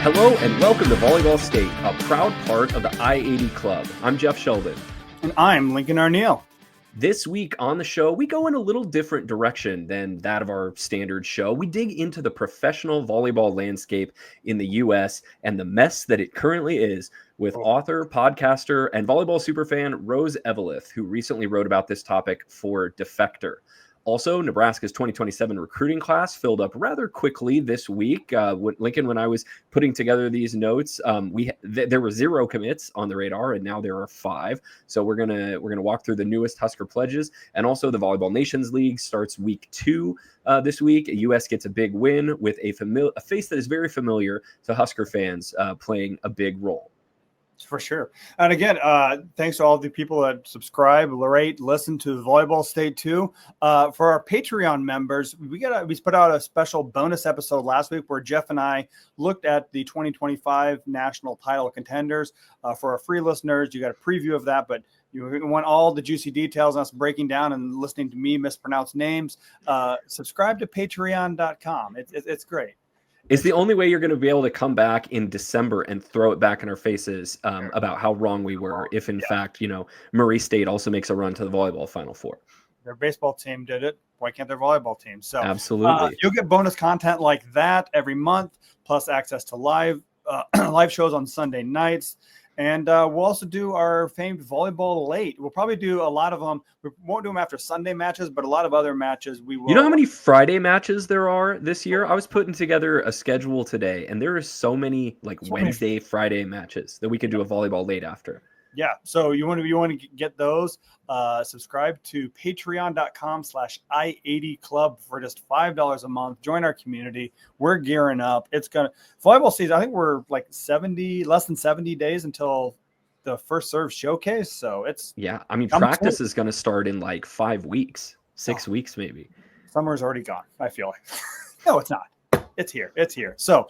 Hello and welcome to Volleyball State, a proud part of the I-80 Club. I'm Jeff Sheldon. And I'm Lincoln Arneal. This week on the show, we go in a little different direction than that of our standard show. We dig into the professional volleyball landscape in the U.S. and the mess that it currently is with author, podcaster, and volleyball superfan Rose Eveleth, who recently wrote about this topic for Defector. Also, Nebraska's 2027 recruiting class filled up rather quickly this week. Lincoln, when I was putting together these notes, there were 0 commits on the radar, and now there are 5. So we're gonna walk through the newest Husker pledges, and also the Volleyball Nations League starts week 2 this week. US gets a big win with a face that is very familiar to Husker fans playing a big role. For sure. And again, thanks to all the people that subscribe, rate, listen to Volleyball State 2. For our Patreon members, we put out a special bonus episode last week where Jeff and I looked at the 2025 national title contenders. For our free listeners, you got a preview of that, but you want all the juicy details on us breaking down and listening to me mispronounce names. Subscribe to patreon.com. It's great. It's the only way you're going to be able to come back in December and throw it back in our faces about how wrong we were. If in fact, Murray State also makes a run to the volleyball Final Four. Their baseball team did it. Why can't their volleyball team? So absolutely, you'll get bonus content like that every month, plus access to live shows on Sunday nights. And we'll also do our famed volleyball late. We'll probably do a lot of them. We won't do them after Sunday matches, but a lot of other matches we will. You know how many Friday matches there are this year? I was putting together a schedule today, and there are so many Wednesday, Friday matches that we could do a volleyball late after. Yeah. So you want to get those, subscribe to patreon.com/I80 Club for just $5 a month. Join our community. We're gearing up. It's volleyball season. I think we're less than 70 days until the first serve showcase. So practice is going to start in 5 weeks, 6 weeks, maybe. Summer's already gone. I feel like, no, it's not. It's here. So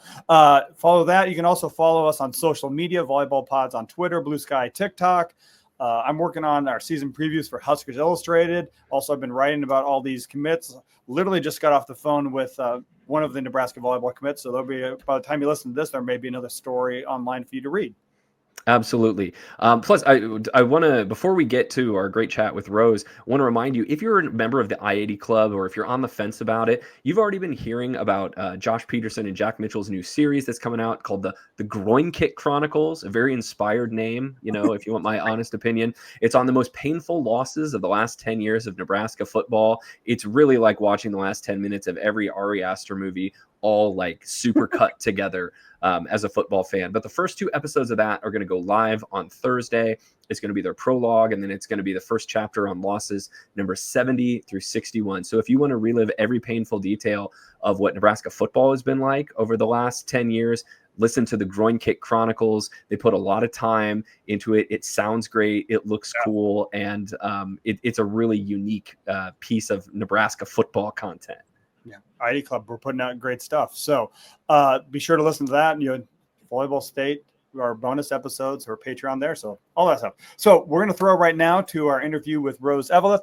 follow that. You can also follow us on social media, Volleyball Pods on Twitter, Blue Sky, TikTok. I'm working on our season previews for Huskers Illustrated. Also, I've been writing about all these commits. Literally just got off the phone with one of the Nebraska volleyball commits. So there'll be, by the time you listen to this, there may be another story online for you to read. Absolutely. Plus, I want to, before we get to our great chat with Rose, I want to remind you, if you're a member of the I-80 Club or if you're on the fence about it, you've already been hearing about Josh Peterson and Jack Mitchell's new series that's coming out called the Groin Kick Chronicles, a very inspired name, if you want my honest opinion. It's on the most painful losses of the last 10 years of Nebraska football. It's really like watching the last 10 minutes of every Ari Aster movie, all super cut together as a football fan. But the first 2 episodes of that are going to go live on Thursday. It's going to be their prologue, and then it's going to be the first chapter on losses number 70 through 61. So if you want to relive every painful detail of what Nebraska football has been like over the last 10 years, listen to the Groin Kick Chronicles. They put a lot of time into it. It sounds great. It looks cool. And it's a really unique piece of Nebraska football content. Yeah, I-80 Club, we're putting out great stuff. So be sure to listen to that. Volleyball State, our bonus episodes, or Patreon there. So all that stuff. So we're going to throw right now to our interview with Rose Eveleth,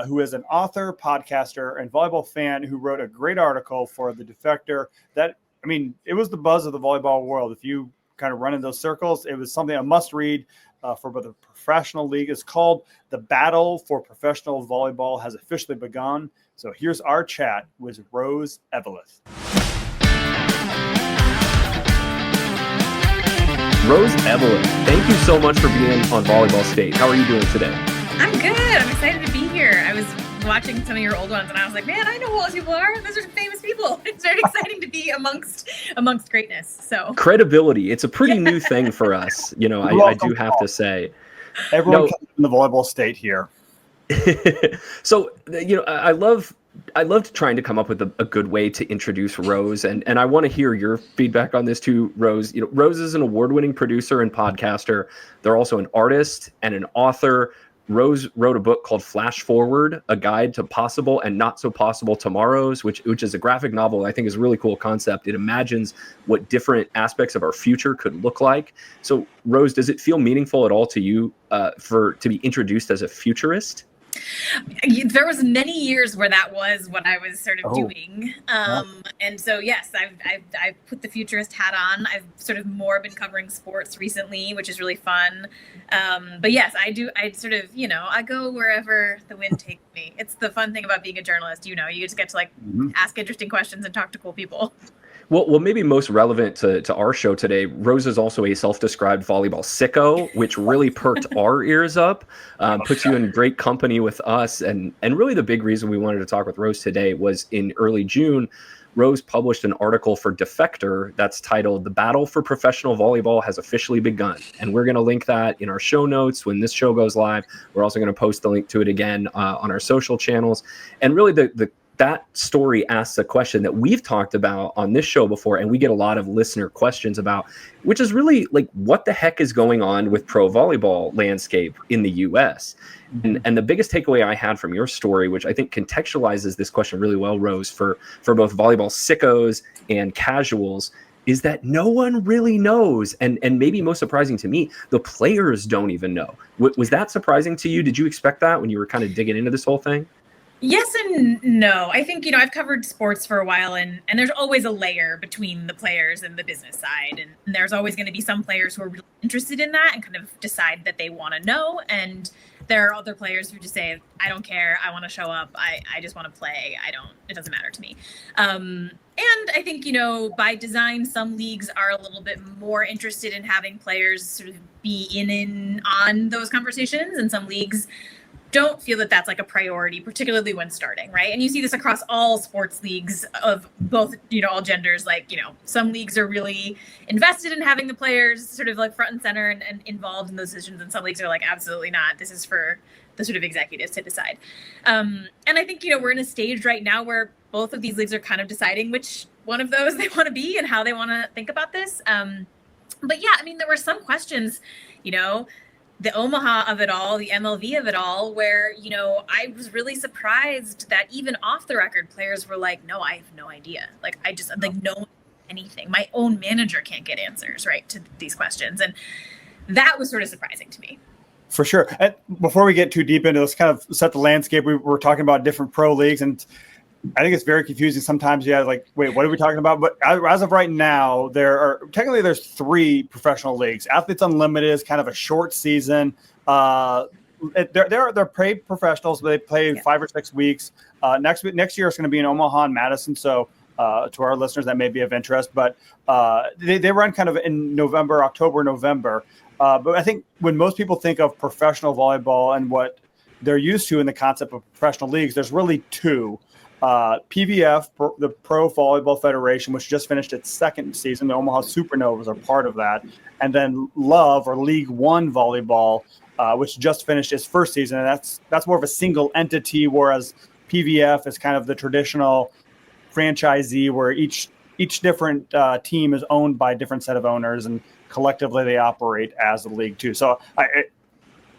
who is an author, podcaster, and volleyball fan who wrote a great article for the Defector. It was the buzz of the volleyball world. If you kind of run in those circles, it was something I must read for the professional league. It's called "The Battle for Professional Volleyball Has Officially Begun." So here's our chat with Rose Eveleth. Rose Eveleth, thank you so much for being on Volleyball State. How are you doing today? I'm good. I'm excited to be here. I was watching some of your old ones, and I was like, man, I know who all these people are. Those are famous people. It's very exciting to be amongst greatness. So credibility. It's a pretty new thing for us. I do have to say. Everyone comes from the Volleyball State here. So, I loved trying to come up with a good way to introduce Rose, and I want to hear your feedback on this too, Rose. Rose is an award-winning producer and podcaster. They're also an artist and an author. Rose wrote a book called Flash Forward, A Guide to Possible and Not So Possible Tomorrows, which is a graphic novel I think is a really cool concept. It imagines what different aspects of our future could look like. So, Rose, does it feel meaningful at all to you to be introduced as a futurist? There was many years where that was what I was sort of doing. And so, yes, I've put the futurist hat on. I've sort of more been covering sports recently, which is really fun. But yes, I sort of, I go wherever the wind takes me. It's the fun thing about being a journalist. You just get to ask interesting questions and talk to cool people. Well, maybe most relevant to our show today, Rose is also a self-described volleyball sicko, which really perked our ears up, puts you in great company with us. And really the big reason we wanted to talk with Rose today was in early June, Rose published an article for Defector that's titled "The Battle for Professional Volleyball Has Officially Begun." And we're going to link that in our show notes when this show goes live. We're also going to post the link to it again on our social channels. And really that story asks a question that we've talked about on this show before, and we get a lot of listener questions about, which is really what the heck is going on with pro volleyball landscape in the U.S.? And the biggest takeaway I had from your story, which I think contextualizes this question really well, Rose, for both volleyball sickos and casuals, is that no one really knows. And maybe most surprising to me, the players don't even know. Was that surprising to you? Did you expect that when you were kind of digging into this whole thing? Yes and no. I think, I've covered sports for a while, and there's always a layer between the players and the business side. And there's always going to be some players who are really interested in that and kind of decide that they want to know. And there are other players who just say, I don't care. I want to show up. I just want to play. It doesn't matter to me. And I think, by design, some leagues are a little bit more interested in having players sort of be on those conversations. And some leagues don't feel that that's a priority, particularly when starting, right? And you see this across all sports leagues of both, all genders. Some leagues are really invested in having the players sort of front and center and involved in those decisions, and some leagues are absolutely not. This is for the sort of executives to decide. And I think, we're in a stage right now where both of these leagues are kind of deciding which one of those they want to be and how they want to think about this. But yeah, there were some questions, the Omaha of it all, the MLV of it all, where, I was really surprised that even off the record, players were like, no, I have no idea. No anything. My own manager can't get answers, right, to these questions. And that was sort of surprising to me. For sure. And before we get too deep into this, kind of set the landscape, we were talking about different pro leagues, and I think it's very confusing sometimes. Yeah, wait, what are we talking about? But as of right now, there's 3 professional leagues. Athletes Unlimited is kind of a short season. They're paid professionals, but they play 5 or 6 weeks. Next year it's going to be in Omaha and Madison. So to our listeners, that may be of interest. But they run kind of in October, November. But I think when most people think of professional volleyball and what they're used to in the concept of professional leagues, there's really 2. PVF, the Pro Volleyball Federation, which just finished its 2nd season. The Omaha Supernovas are part of that. And then Love, or League One Volleyball, which just finished its 1st season. And that's more of a single entity, whereas PVF is kind of the traditional franchisee where each different team is owned by a different set of owners, and collectively they operate as a league too. So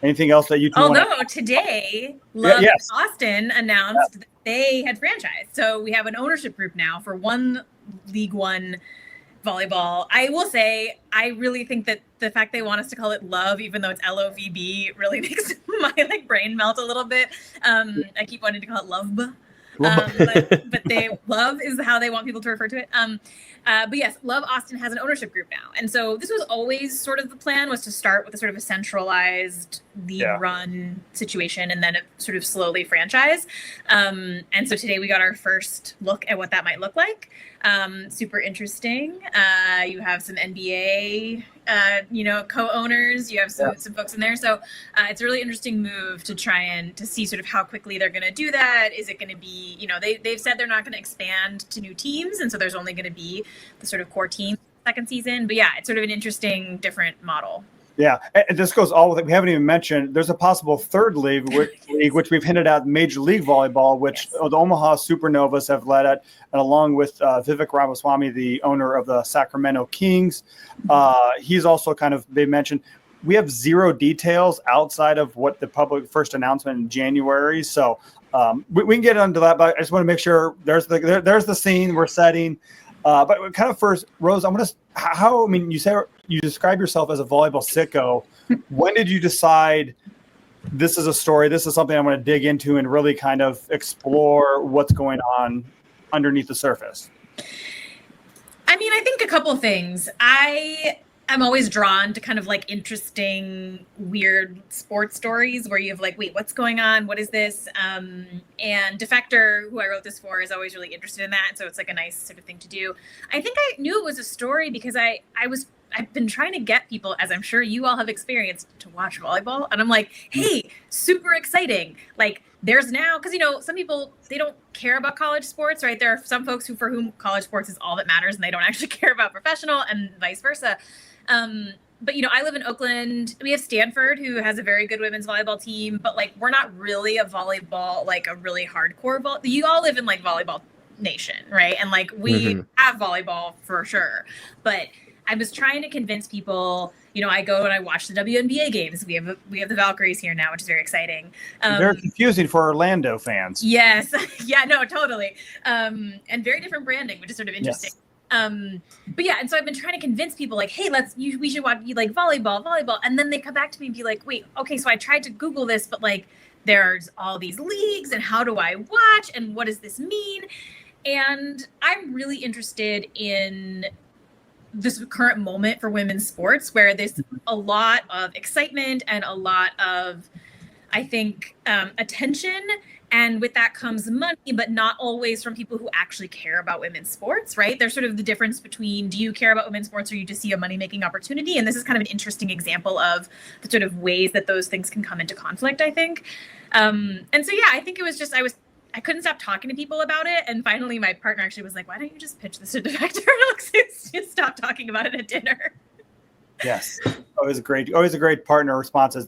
anything else that you two want today, Love Austin announced that they had franchised. So we have an ownership group now for one League One volleyball. I will say, I really think that the fact they want us to call it Love, even though it's LOVB, really makes my brain melt a little bit. I keep wanting to call it Love. But Love is how they want people to refer to it. But yes, Love Austin has an ownership group now. And so this was always sort of the plan, was to start with a sort of a centralized league run situation and then it sort of slowly franchise. And so today we got our first look at what that might look like. Super interesting. You have some NBA, co-owners, you have some folks in there. So it's a really interesting move to try and to see sort of how quickly they're going to do that. Is it going to be, they've said they're not going to expand to new teams. And so there's only going to be the sort of core team 2nd season. But yeah, it's sort of an interesting, different model. Yeah, and this goes all with it. We haven't even mentioned there's a possible 3rd league, which we've hinted at, Major League Volleyball, which the Omaha Supernovas have led at, and along with Vivek Ramaswamy, the owner of the Sacramento Kings. He's also they mentioned, we have 0 details outside of what the public first announcement in January. So we can get into that, but I just want to make sure there's the scene we're setting. But kind of first, Rose, you say you describe yourself as a volleyball sicko. When did you decide this is a story. This is something I'm going to dig into and really kind of explore what's going on underneath the surface? I mean, I think a couple things. I'm always drawn to kind of like interesting, weird sports stories where you have like, wait, what's going on? What is this? And Defector, who I wrote this for, is always really interested in that. So it's like a nice sort of thing to do. I think I knew it was a story because I've been trying to get people, as I'm sure you all have experienced, to watch volleyball. And I'm like, hey, super exciting. Like there's now, because, some people, they don't care about college sports, right? There are some folks for whom college sports is all that matters and they don't actually care about professional and vice versa. But, I live in Oakland. We have Stanford, who has a very good women's volleyball team, but like, we're not really a volleyball, like a really hardcore you all live in like volleyball nation, right? And like, we have volleyball for sure. But I was trying to convince people, I go and I watch the WNBA games. We have the Valkyries here now, which is very exciting. Very confusing for Orlando fans. Yes. Yeah, no, totally. And very different branding, which is sort of interesting. Yes. But yeah, and so I've been trying to convince people like, hey, we should watch like volleyball. And then they come back to me and be like, wait, okay, so I tried to Google this, but like there's all these leagues and how do I watch and what does this mean? And I'm really interested in this current moment for women's sports where there's a lot of excitement and a lot of, I think, attention. And with that comes money, but not always from people who actually care about women's sports, right? There's sort of the difference between, do you care about women's sports or you just see a money-making opportunity? And this is kind of an interesting example of the sort of ways that those things can come into conflict, I think. And so, yeah, I think it was just, I couldn't stop talking to people about it. And finally, my partner actually was like, why don't you just pitch this to Defector? Just stop talking about it at dinner. Yes. Always a great partner response is,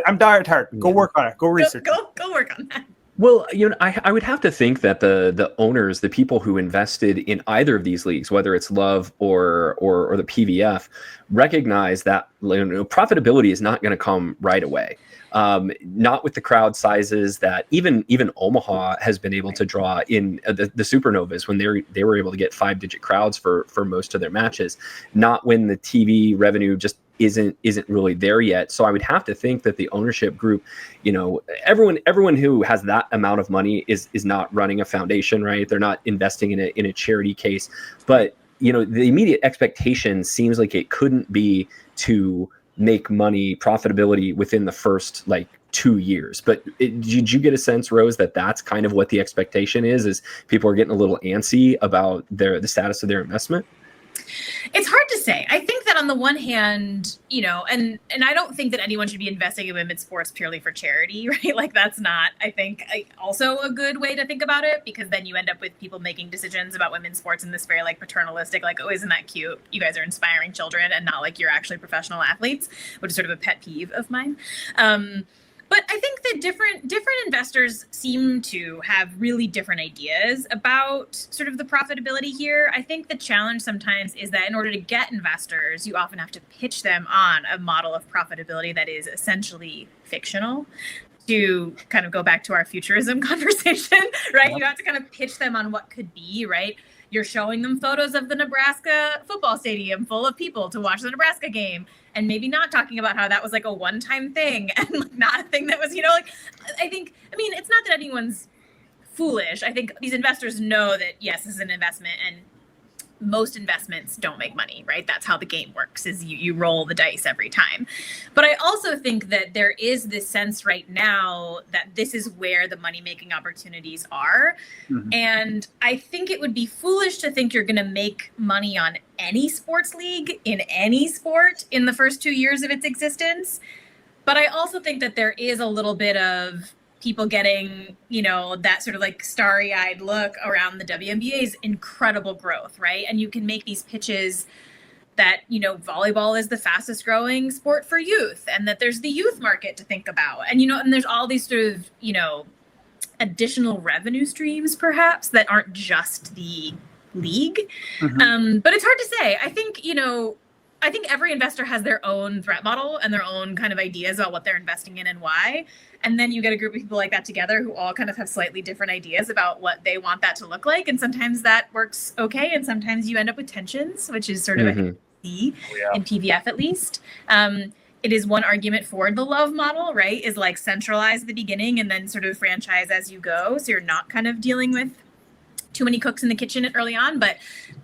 I'm tired. Go work on it. Go research. Go work on that. Well, I would have to think that the owners, the people who invested in either of these leagues, whether it's Love or the PVF, recognize that profitability is not going to come right away. Not with the crowd sizes that even Omaha has been able to draw in the Supernovas when they were able to get 5-digit crowds for most of their matches. Not when the TV revenue just isn't really there yet. So I would have to think that the ownership group, everyone who has that amount of money is not running a foundation, right? They're not investing in a charity case. But the immediate expectation seems like it couldn't be to make money, profitability within the first 2 years. But did you get a sense, Rose, that that's kind of what the expectation is people are getting a little antsy about the status of their investment? It's hard to say. I think that on the one hand, and I don't think that anyone should be investing in women's sports purely for charity, right? Like that's not, I think, also a good way to think about it, because then you end up with people making decisions about women's sports in this very paternalistic, oh, isn't that cute? You guys are inspiring children and not like you're actually professional athletes, which is sort of a pet peeve of mine. But I think that different investors seem to have really different ideas about sort of the profitability here. I think the challenge sometimes is that in order to get investors, you often have to pitch them on a model of profitability that is essentially fictional. To kind of go back to our futurism conversation, right? You have to kind of pitch them on what could be, right? You're showing them photos of the Nebraska football stadium full of people to watch the Nebraska game, and maybe not talking about how that was a one-time thing and not a thing that was, I think, it's not that anyone's foolish. I think these investors know that, yes, this is an investment, and most investments don't make money, right? That's how the game works, is you roll the dice every time. But I also think that there is this sense right now that this is where the money-making opportunities are. Mm-hmm. And I think it would be foolish to think you're going to make money on any sports league in any sport in the first 2 years of its existence. But I also think that there is a little bit of people getting, that sort of starry-eyed look around the WNBA's incredible growth, right? And you can make these pitches that, volleyball is the fastest growing sport for youth, and that there's the youth market to think about. And, and there's all these sort of, additional revenue streams perhaps that aren't just the league. Mm-hmm. But it's hard to say. I think every investor has their own threat model and their own kind of ideas about what they're investing in and why. And then you get a group of people like that together who all kind of have slightly different ideas about what they want that to look like. And sometimes that works okay. And sometimes you end up with tensions, which is sort of a in PVF at least. it is one argument for the love model, right? Is like centralize the beginning and then sort of franchise as you go. So you're not kind of dealing with too many cooks in the kitchen early on, but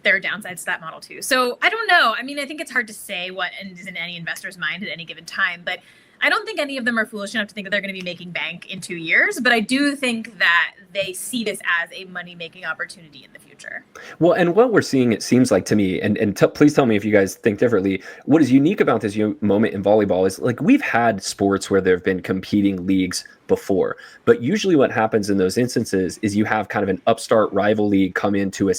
there are downsides to that model too. So I don't know. I mean, I think it's hard to say what is in any investor's mind at any given time, but I don't think any of them are foolish enough to think that they're going to be making bank in 2 years, but I do think that they see this as a money-making opportunity in the future. Well, and what we're seeing, it seems like to me, and please tell me if you guys think differently, what is unique about this moment in volleyball is like we've had sports where there have been competing leagues before, but usually what happens in those instances is you have kind of an upstart rival league come in to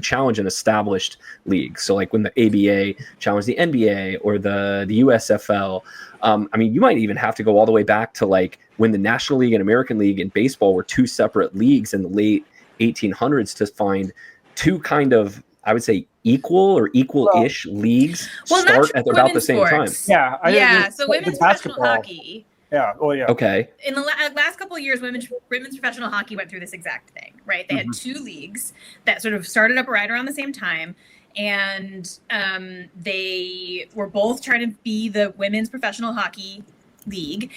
challenge an established league. So like when the ABA challenged the NBA or the USFL, I mean, you might even have to go all the way back to like when the National League and American League in baseball were two separate leagues in the late 1800s to find two kind of, I would say, equal or equal-ish leagues start at about the same time. Yeah. So women's professional hockey. Yeah. Oh, yeah. Okay. In the last couple of years, women's professional hockey went through this exact thing, right? They had two leagues that sort of started up right around the same time. And they were both trying to be the women's professional hockey league.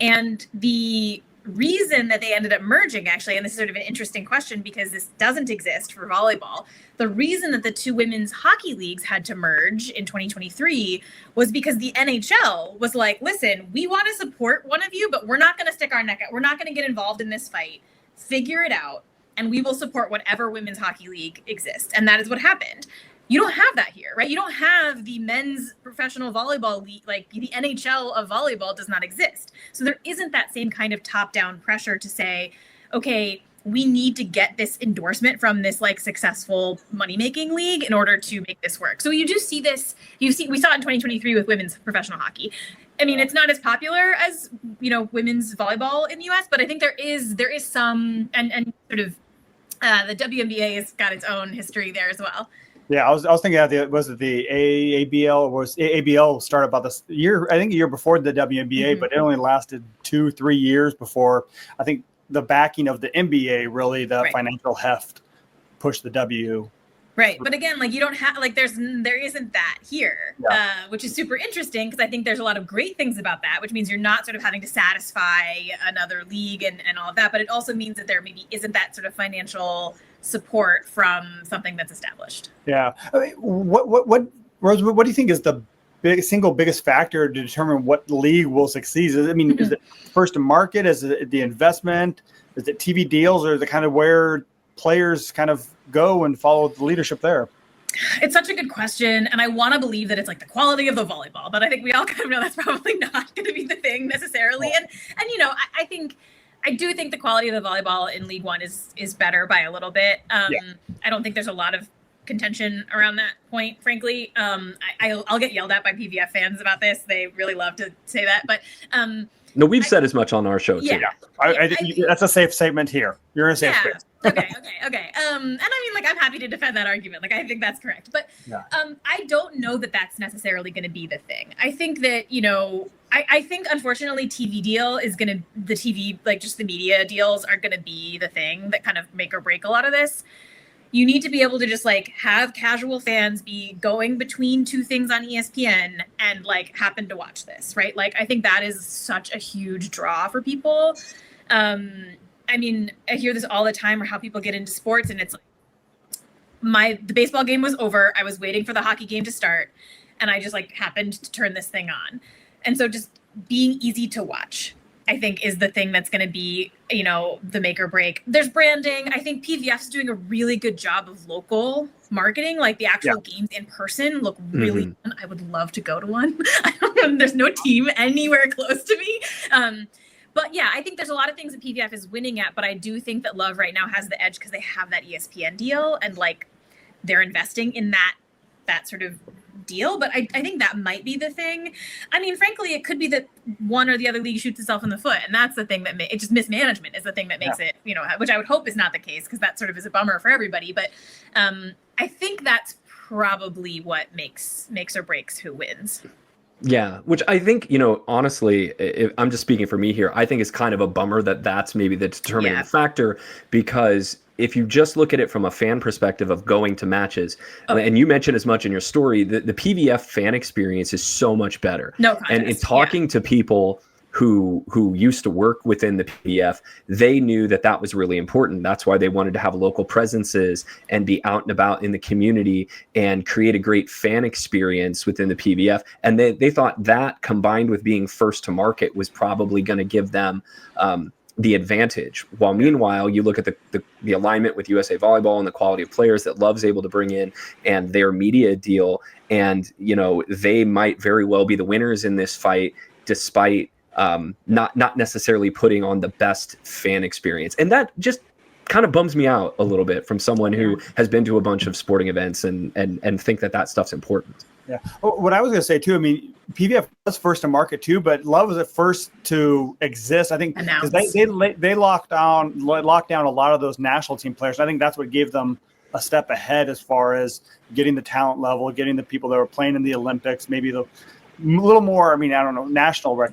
And the reason that they ended up merging, actually, and this is sort of an interesting question because this doesn't exist for volleyball, the reason that the two women's hockey leagues had to merge in 2023 was because the NHL was like, listen, we want to support one of you, but we're not going to stick our neck out. We're not going to get involved in this fight. Figure it out, and we will support whatever women's hockey league exists. And that is what happened. You don't have that here, right? You don't have the men's professional volleyball league, like the NHL of volleyball does not exist. So there isn't that same kind of top-down pressure to say, okay, we need to get this endorsement from this like successful money-making league in order to make this work. So you do see this, we saw it in 2023 with women's professional hockey. I mean, it's not as popular as, women's volleyball in the US, but I think there is some, and sort of the WNBA has got its own history there as well. Yeah, I was thinking of the AABL started about this year, I think a year before the WNBA, but it only lasted 2-3 years before I think the backing of the NBA really, the financial heft pushed the W. Right. But again, like you don't have, like there isn't that here, which is super interesting because I think there's a lot of great things about that, which means you're not sort of having to satisfy another league and all of that. But it also means that there maybe isn't that sort of financial support from something that's established. Yeah. I mean, what Rose, what do you think is the single biggest factor to determine what league will succeed? I mean, is it first to market? Is it the investment? Is it TV deals, or is it kind of where players kind of go and follow the leadership there? It's such a good question. And I want to believe that it's like the quality of the volleyball, but I think we all kind of know that's probably not going to be the thing necessarily. And I do think the quality of the volleyball in League One is better by a little bit. I don't think there's a lot of contention around that point, frankly. I'll get yelled at by PVF fans about this. They really love to say that, but no, we've said as much on our show too. Yeah, I think that's a safe statement here. You're in a safe space. Okay. And I mean, like, I'm happy to defend that argument. Like, I think that's correct. But I don't know that that's necessarily going to be the thing. I think that, I think, unfortunately, the TV, like, just the media deals are going to be the thing that kind of make or break a lot of this. You need to be able to just, like, have casual fans be going between two things on ESPN and, like, happen to watch this, right? Like, I think that is such a huge draw for people. I mean, I hear this all the time, or how people get into sports, and it's like, the baseball game was over. I was waiting for the hockey game to start, and I just, like, happened to turn this thing on. And so just being easy to watch, I think, is the thing that's going to be, the make or break. There's branding. I think PVF's doing a really good job of local marketing. Like, the actual games in person look really fun. I would love to go to one. There's no team anywhere close to me. But yeah, I think there's a lot of things that PVF is winning at, but I do think that Love right now has the edge because they have that ESPN deal, and, like, they're investing in that sort of deal. But I think that might be the thing. I mean, frankly, it could be that one or the other league shoots itself in the foot, and that's the thing that it's just mismanagement is the thing that makes it, which I would hope is not the case, because that sort of is a bummer for everybody. But I think that's probably what makes or breaks who wins. Yeah, which I think, honestly, if I'm just speaking for me here, I think it's kind of a bummer that that's maybe the determining factor, because if you just look at it from a fan perspective of going to matches, and you mentioned as much in your story, the PVF fan experience is so much better. No contest. And in talking to people who used to work within the PVF, they knew that was really important. That's why they wanted to have local presences and be out and about in the community and create a great fan experience within the PVF. And they thought that, combined with being first to market, was probably going to give them the advantage. While meanwhile, you look at the alignment with USA Volleyball and the quality of players that Love's able to bring in and their media deal, and they might very well be the winners in this fight, despite not necessarily putting on the best fan experience. And that just kind of bums me out a little bit from someone who has been to a bunch of sporting events and think that stuff's important. Yeah. What I was going to say too, I mean, PVF was first to market too, but Love was the first to exist. I think because they locked down a lot of those national team players. I think that's what gave them a step ahead as far as getting the talent level, getting the people that were playing in the Olympics, maybe a little more, I mean, I don't know,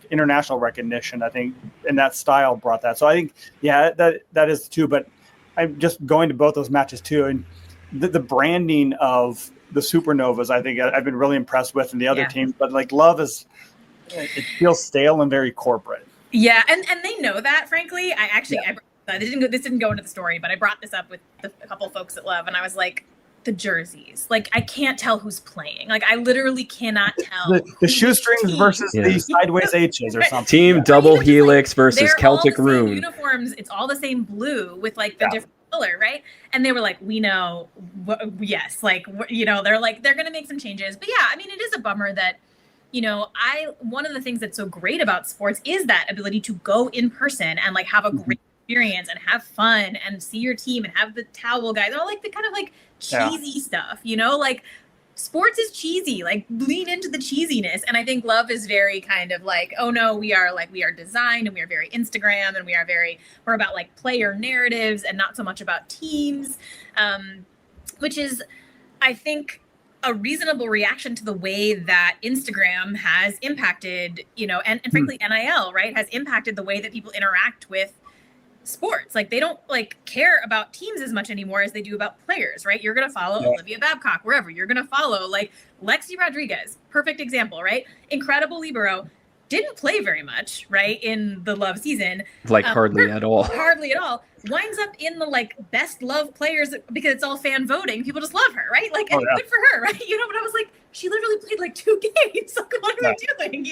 international recognition, I think, and that style brought that. So I think, yeah, that is too. But I'm just going to both those matches too. And the branding of the Supernovas, I think I've been really impressed with, and the other teams. But like Love it feels stale and very corporate. Yeah, and they know that, frankly. This didn't go into the story, but I brought this up with a couple folks at Love, and I was like, the jerseys. Like, I can't tell who's playing. Like, I literally cannot tell. The shoestrings versus the sideways H's or something. Team double helix versus Celtic rune. Uniforms, it's all the same blue with like the different color, right? And they were like, we know, yes, like, they're like, they're going to make some changes. But yeah, I mean, it is a bummer that, one of the things that's so great about sports is that ability to go in person and like have a great experience and have fun and see your team and have the towel guys, all like the kind of like cheesy stuff, like sports is cheesy, like lean into the cheesiness. And I think Love is very kind of like, oh no, we are designed and we are very Instagram and we're about like player narratives and not so much about teams, which is, I think, a reasonable reaction to the way that Instagram has impacted, and frankly, NIL, right, has impacted the way that people interact with sports. Like, they don't like care about teams as much anymore as they do about players, right? You're going to follow Olivia Babcock wherever. You're going to follow like Lexi Rodriguez, perfect example, right? Incredible libero, didn't play very much, right, in the Love season. Like hardly at all. Hardly at all. Winds up in the like best Love players because it's all fan voting. People just love her, right? Like, and good for her, right? But I was like, she literally played like 2 games. Like, what are we doing,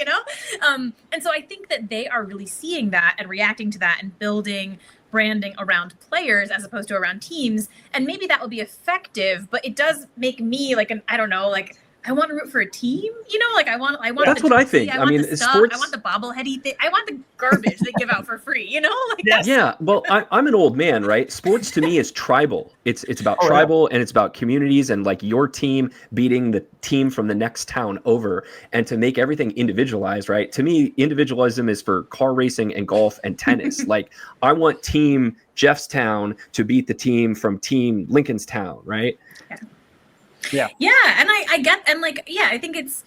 And so I think that they are really seeing that and reacting to that and building branding around players as opposed to around teams. And maybe that will be effective, but it does make me like I want to root for a team, like I want. That's what I think. I mean, sports. I want the bobbleheady thing. I want the garbage they give out for free. Well, I'm an old man, right? Sports to me is tribal. It's about tribal and it's about communities and like your team beating the team from the next town over, and to make everything individualized, right? To me, individualism is for car racing and golf and tennis. Like, I want team Jeffstown to beat the team from team Lincolnstown, right? Yeah. And I get, and like, I think it's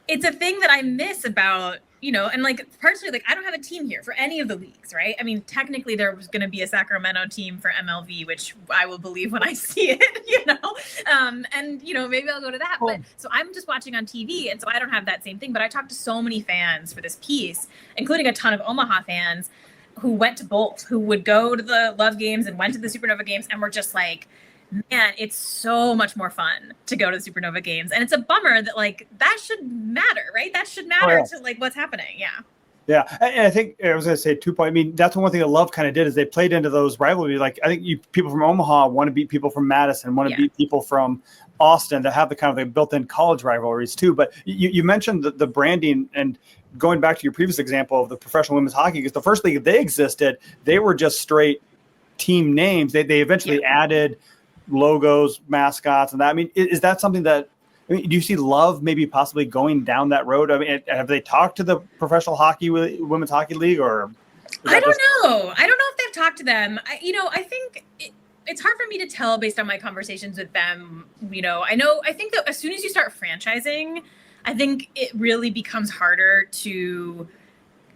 a thing that I miss about, and like personally, like I don't have a team here for any of the leagues, right? I mean, technically there was going to be a Sacramento team for MLV, which I will believe when I see it, and maybe I'll go to that. But so I'm just watching on TV, and so I don't have that same thing. But I talked to so many fans for this piece, including a ton of Omaha fans who went to both, who would go to the Love games and went to the Supernova games, and were just like, man, it's so much more fun to go to the Supernova games. And it's a bummer that like that should matter, right? That should matter to like what's happening. Yeah. Yeah. And I think I was going to say 2 points. I mean, that's one thing that Love kind of did is they played into those rivalries. Like, I think people from Omaha want to beat people from Madison, want to beat people from Austin that have the kind of like built-in college rivalries too. But you mentioned the branding, and going back to your previous example of the professional women's hockey, because the first league they existed, they were just straight team names. They eventually added logos, mascots, and that. I mean, is that something that, do you see Love maybe possibly going down that road? I mean, have they talked to the professional women's hockey league, or? I don't know. I don't know if they've talked to them. I think it's hard for me to tell based on my conversations with them. I think that as soon as you start franchising, I think it really becomes harder to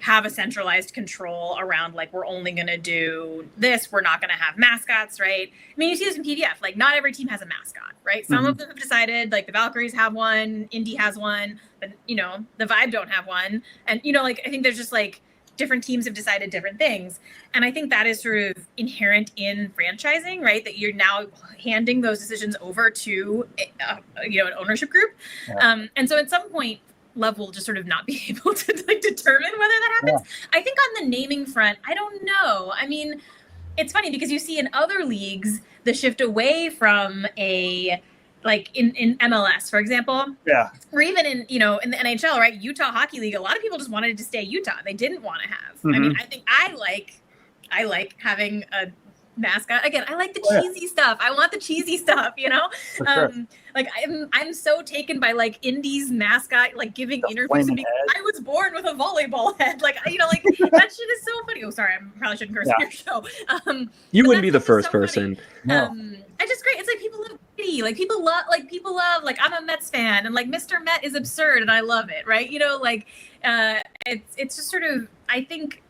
have a centralized control around like, we're only going to do this. We're not going to have mascots, right? I mean, you see this in PVF, like not every team has a mascot, right? Some of them have decided, like the Valkyries have one, Indy has one, but the Vibe don't have one. And, like, I think there's just like different teams have decided different things. And I think that is sort of inherent in franchising, right? That you're now handing those decisions over to, an ownership group. Yeah. And so at some point, Love will just sort of not be able to like determine whether that happens. Yeah. I think on the naming front, I don't know. I mean, it's funny because you see in other leagues, the shift away from like in MLS, for example. Yeah. Or even in the NHL, right? Utah Hockey League, a lot of people just wanted to stay Utah. They didn't want to have. I mean, I think I like having a mascot. Again, I like the cheesy stuff. I want the cheesy stuff, Sure. Like I'm so taken by like Indy's mascot, like giving interviews. I was born with a volleyball head. Like, like that shit is so funny. Oh, sorry. I probably shouldn't curse on your show. You wouldn't be the first person. No. It's just great. It's like people love Brady. Like people love, like I'm a Mets fan and like Mr. Met is absurd and I love it. Right. It's just sort of, I think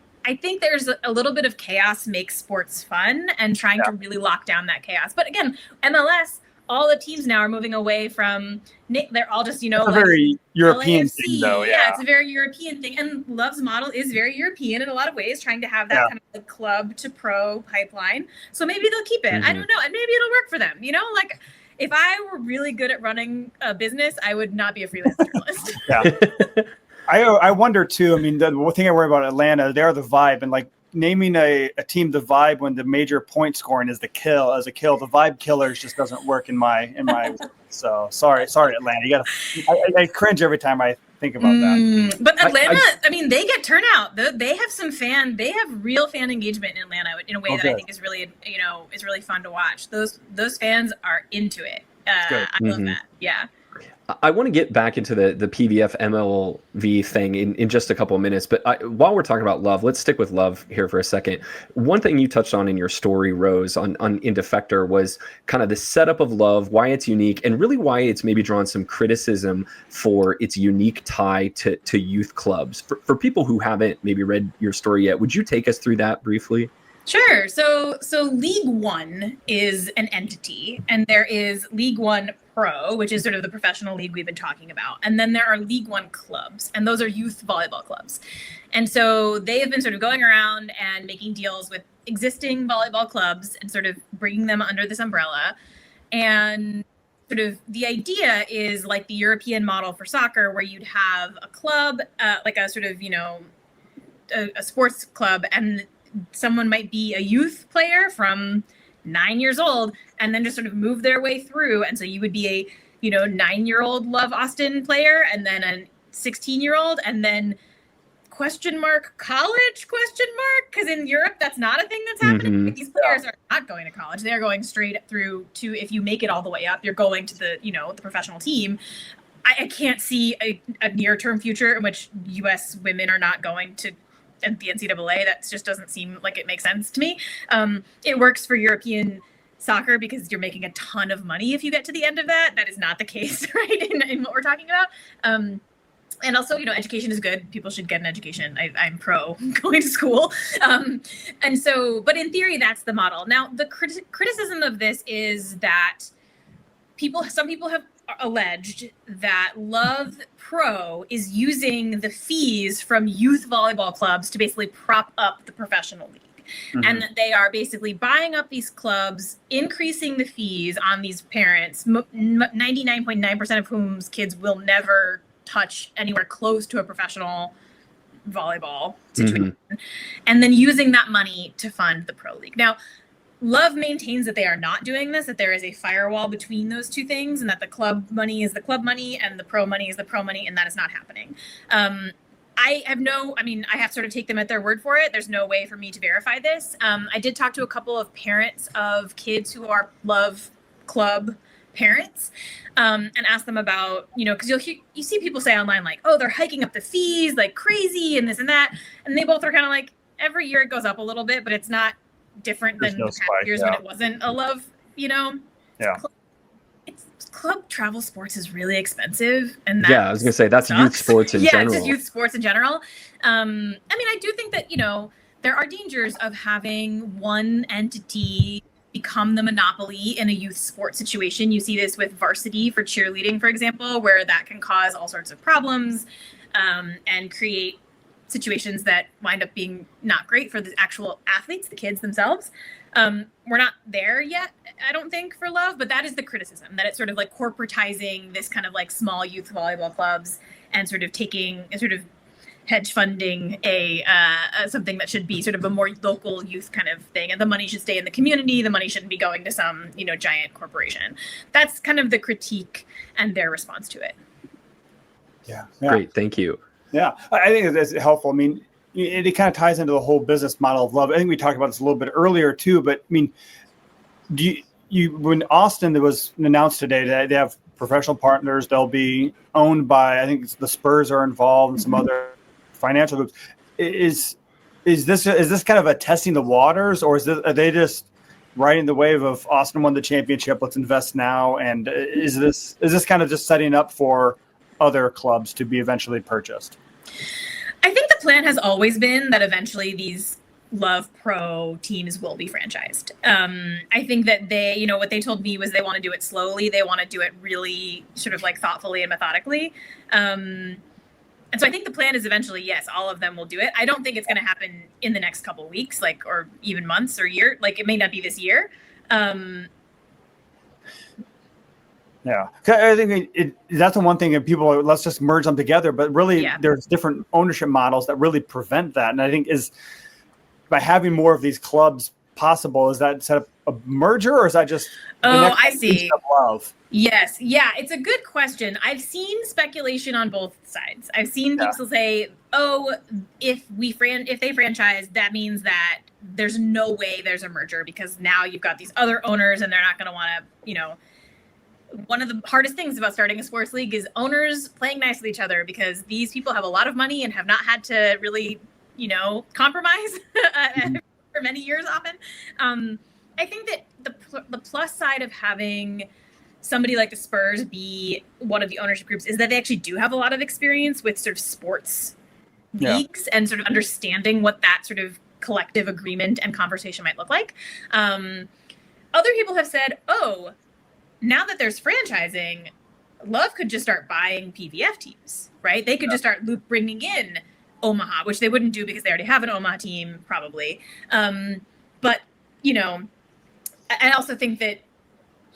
there's a little bit of chaos makes sports fun and trying to really lock down that chaos. But again, MLS, all the teams now are moving away from, they're all just, it's a very European LAFC. thing though. Yeah, it's a very European thing. And Love's model is very European in a lot of ways, trying to have that kind of like club to pro pipeline. So maybe they'll keep it. I don't know. And maybe it'll work for them. Like if I were really good at running a business, I would not be a freelance journalist. Yeah. I wonder too. I mean, the one thing I worry about Atlanta, they're the Vibe, and like naming a team the Vibe when the major point scoring is the kill. The Vibe Killers just doesn't work in my. So sorry, Atlanta. I cringe every time I think about that. But Atlanta, I mean, they get turnout. They have they have real fan engagement in Atlanta in a way that I think is really is really fun to watch. Those fans are into it. I love that. Yeah. I want to get back into the PVF MLV thing in just a couple of minutes, but while we're talking about Love, let's stick with Love here for a second. One thing you touched on in your story, Rose, in Defector was kind of the setup of Love, why it's unique, and really why it's maybe drawn some criticism for its unique tie to youth clubs. For people who haven't maybe read your story yet, would you take us through that briefly? Sure. So League One is an entity, and there is League One Pro, which is sort of the professional league we've been talking about. And then there are League One clubs, and those are youth volleyball clubs. And so they have been sort of going around and making deals with existing volleyball clubs and sort of bringing them under this umbrella. And sort of the idea is like the European model for soccer, where you'd have a club, like a sort of, a sports club, and someone might be a youth player from 9 years old and then just sort of move their way through. And so you would be a, 9-year-old Love Austin player, and then a 16-year-old, and then college? Because in Europe, that's not a thing that's happening. These players are not going to college. They're going straight through to, if you make it all the way up, you're going to the, the professional team. I can't see a near-term future in which U.S. women are not going to and the NCAA. That just doesn't seem like it makes sense to me. It works for European soccer because you're making a ton of money if you get to the end of that. That is not the case, right, in what we're talking about. And also, education is good. People should get an education. I'm pro going to school. And so, but in theory, that's the model. Now, the criticism of this is that some people have alleged that Love Pro is using the fees from youth volleyball clubs to basically prop up the professional league. And that they are basically buying up these clubs, increasing the fees on these parents, 99.9% of whom's kids will never touch anywhere close to a professional volleyball situation, and then using that money to fund the pro league. Now, Love maintains that they are not doing this, that there is a firewall between those two things, and that the club money is the club money and the pro money is the pro money, and that is not happening. I have to sort of take them at their word for it. There's no way for me to verify this. I did talk to a couple of parents of kids who are Love Club parents, and ask them about, because you see people say online like, oh, they're hiking up the fees like crazy and this and that. And they both are kind of like, every year it goes up a little bit, but it's not different than the past years when it wasn't a Love, club travel sports is really expensive, and I was gonna say that's sucks. youth sports in general. Yeah, just youth sports in general. I mean, I do think that there are dangers of having one entity become the monopoly in a youth sports situation. You see this with varsity for cheerleading, for example, where that can cause all sorts of problems and create situations that wind up being not great for the actual athletes, the kids themselves. We're not there yet, I don't think, for Love, but that is the criticism, that it's sort of like corporatizing this kind of like small youth volleyball clubs and sort of taking and sort of hedge funding something that should be sort of a more local youth kind of thing. And the money should stay in the community. The money shouldn't be going to some, giant corporation. That's kind of the critique and their response to it. Yeah. Great. Thank you. Yeah, I think that's helpful. I mean, it kind of ties into the whole business model of Love. I think we talked about this a little bit earlier too, but I mean, when Austin was announced today that they have professional partners, they'll be owned by, I think the Spurs are involved and some other financial groups. Is this kind of a testing the waters, or are they just riding the wave of Austin won the championship, let's invest now? And is this kind of just setting up for other clubs to be eventually purchased? I think the plan has always been that eventually these Love Pro teams will be franchised. I think that they, what they told me was they want to do it slowly. They want to do it really sort of like thoughtfully and methodically. And so I think the plan is eventually, yes, all of them will do it. I don't think it's going to happen in the next couple of weeks, or even months or year. It may not be this year. Yeah, I think that's the one thing that people are, let's just merge them together. But really, there's different ownership models that really prevent that. And I think is by having more of these clubs possible, is that set up a merger, or is that just I see. Love? Yes. Yeah, it's a good question. I've seen speculation on both sides. I've seen people say, if they franchise, that means that there's no way there's a merger, because now you've got these other owners and they're not going to want to, one of the hardest things about starting a sports league is owners playing nice with each other, because these people have a lot of money and have not had to really, compromise for many years often. I think that the plus side of having somebody like the Spurs be one of the ownership groups is that they actually do have a lot of experience with sort of sports leagues and sort of understanding what that sort of collective agreement and conversation might look like. Other people have said, now that there's franchising, Love could just start buying PVF teams, right? They could just start bringing in Omaha, which they wouldn't do because they already have an Omaha team, probably. But, I also think that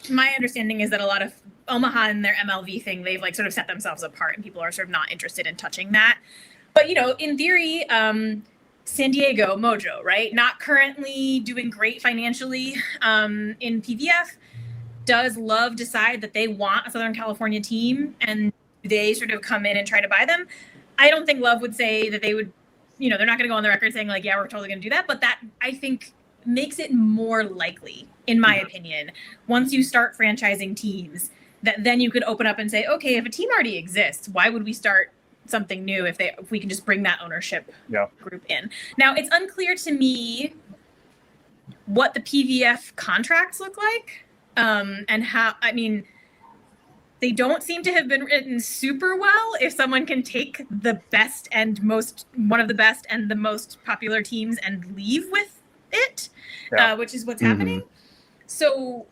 my understanding is that a lot of Omaha and their MLV thing, they've sort of set themselves apart, and people are sort of not interested in touching that. But, in theory, San Diego, Mojo, right? Not currently doing great financially in PVF. Does Love decide that they want a Southern California team, and they sort of come in and try to buy them? I don't think Love would say that they would, they're not going to go on the record saying yeah, we're totally going to do that. But that, I think, makes it more likely, in my opinion, once you start franchising teams, that then you could open up and say, okay, if a team already exists, why would we start something new if we can just bring that ownership group in? Now, it's unclear to me what the PVF contracts look like. And how, they don't seem to have been written super well. If someone can take the best and one of the best and the most popular teams and leave with it, which is what's happening. So,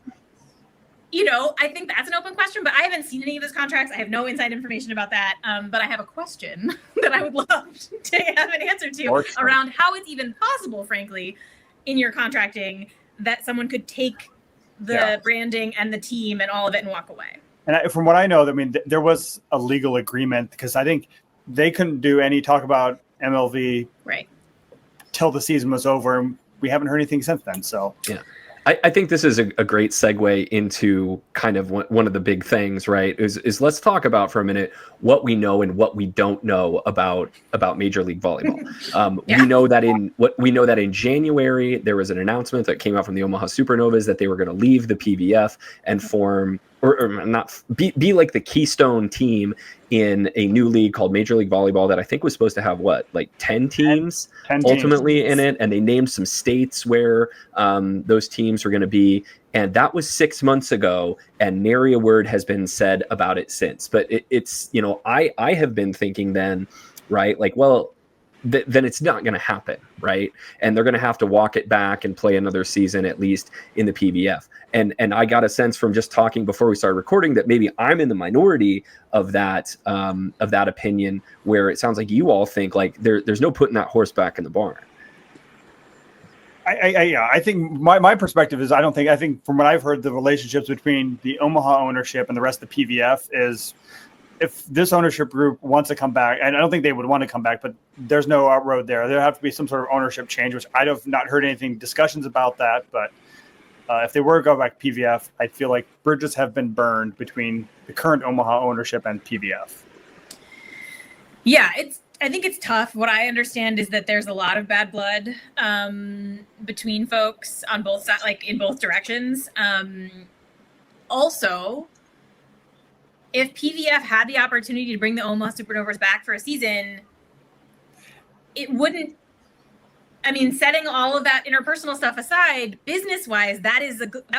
I think that's an open question, but I haven't seen any of those contracts. I have no inside information about that. But I have a question that I would love to have an answer to around how it's even possible, frankly, in your contracting, that someone could take the branding and the team and all of it and walk away. And from what I know, there was a legal agreement, because I think they couldn't do any talk about MLV till the season was over, and we haven't heard anything since then. So I think this is a great segue into kind of one of the big things, right? Is let's talk about for a minute what we know and what we don't know about Major League Volleyball. We know that in January there was an announcement that came out from the Omaha Supernovas that they were going to leave the PVF and form or not be like the keystone team in a new league called Major League Volleyball that I think was supposed to have like 10 teams 10 ultimately teams in it, and they named some states where those teams are going to be, and that was 6 months ago, and nary a word has been said about it since. But it's I have been thinking then, right, like, well, then it's not going to happen, right? And they're going to have to walk it back and play another season at least in the PBF. And I got a sense from just talking before we started recording that maybe I'm in the minority of that opinion, where it sounds like you all think like there's no putting that horse back in the barn. I think my perspective is I think from what I've heard, the relationships between the Omaha ownership and the rest of the PVF is, if this ownership group wants to come back, and I don't think they would want to come back, but there's no outroad there. There have to be some sort of ownership change, which I have not heard anything discussions about that. But if they were to go back to PVF, I feel like bridges have been burned between the current Omaha ownership and PVF. Yeah, I think it's tough. What I understand is that there's a lot of bad blood between folks on both sides, like in both directions. Also, if PVF had the opportunity to bring the Omaha Supernovas back for a season, it wouldn't. I mean, setting all of that interpersonal stuff aside, business-wise, that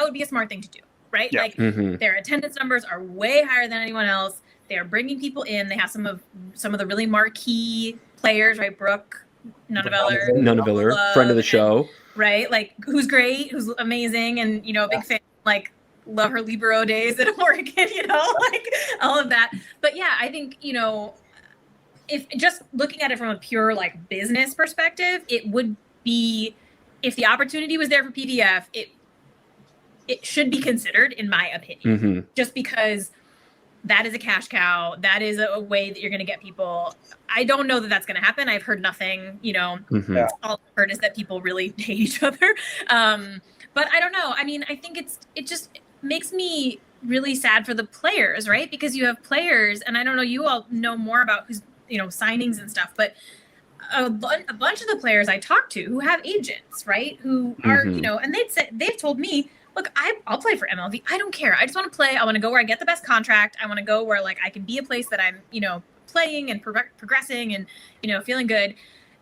would be a smart thing to do, right? Yeah. Like their attendance numbers are way higher than anyone else. They are bringing people in. They have some of the really marquee players, right? Brooke Nunneveller, friend of the show, right? Like, who's great, who's amazing, and a big fan. Like, love her libero days at Oregon, like all of that. But yeah, I think if just looking at it from a pure like business perspective, it would be, if the opportunity was there for PVF, it should be considered, in my opinion, just because that is a cash cow. That is a way that you're going to get people. I don't know that that's going to happen. I've heard nothing, All I've heard is that people really hate each other. But I don't know. I mean, I think it just makes me really sad for the players, right? Because you have players, and I don't know, you all know more about who's, signings and stuff, but a bunch of the players I talk to who have agents, right? Who are, and they've told me, look, I'll play for MLV. I don't care. I just want to play. I want to go where I get the best contract. I want to go where like I can be a place that I'm, playing and progressing and, feeling good.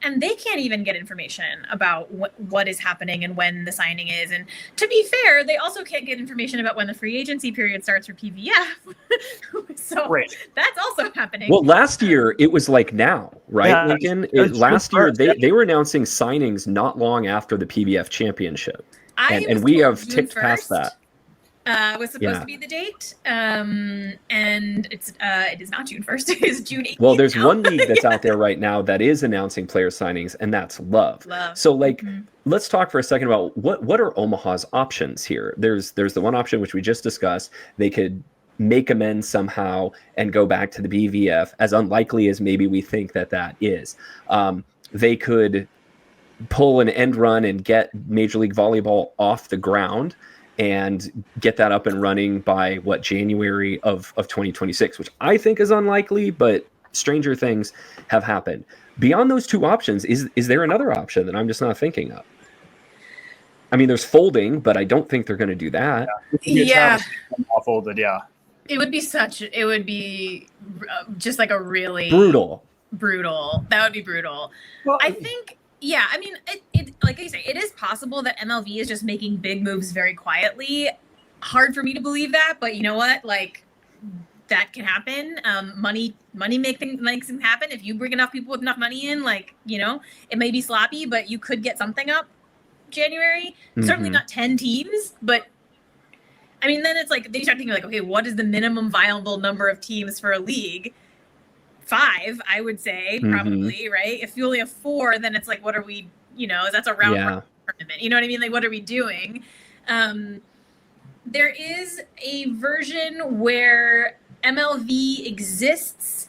And they can't even get information about what is happening and when the signing is. And to be fair, they also can't get information about when the free agency period starts for PVF. So that's also happening. Well, last year it was like now, right, yeah, Lincoln? Last year they were announcing signings not long after the PVF championship. And we have ticked past that. Was supposed to be the date, and it is not June 1st. It is June 8th. Well, there's one league that's out there right now that is announcing player signings, and that's Love. So, like, let's talk for a second about what are Omaha's options here. There's the one option which we just discussed. They could make amends somehow and go back to the BVF, as unlikely as maybe we think that is. They could pull an end run and get Major League Volleyball off the ground and get that up and running by January of 2026, which I think is unlikely, but stranger things have happened. Beyond those two options, is there another option that I'm just not thinking of? I mean, there's folding, but I don't think they're going to do that. Yeah. Folded, yeah. It would be just like a really brutal. That would be brutal. Well, I think. Yeah, I mean, it like I say, it is possible that MLV is just making big moves very quietly. Hard for me to believe that, but you know what? Like, that can happen. Money makes things happen. If you bring enough people with enough money in, like, it may be sloppy, but you could get something up January. Certainly not 10 teams, but I mean, then it's like, they start thinking like, okay, what is the minimum viable number of teams for a league? 5, I would say, probably, right? If you only have 4, then it's like, what are we, that's a round tournament. You know what I mean? Like, what are we doing? There is a version where MLV exists,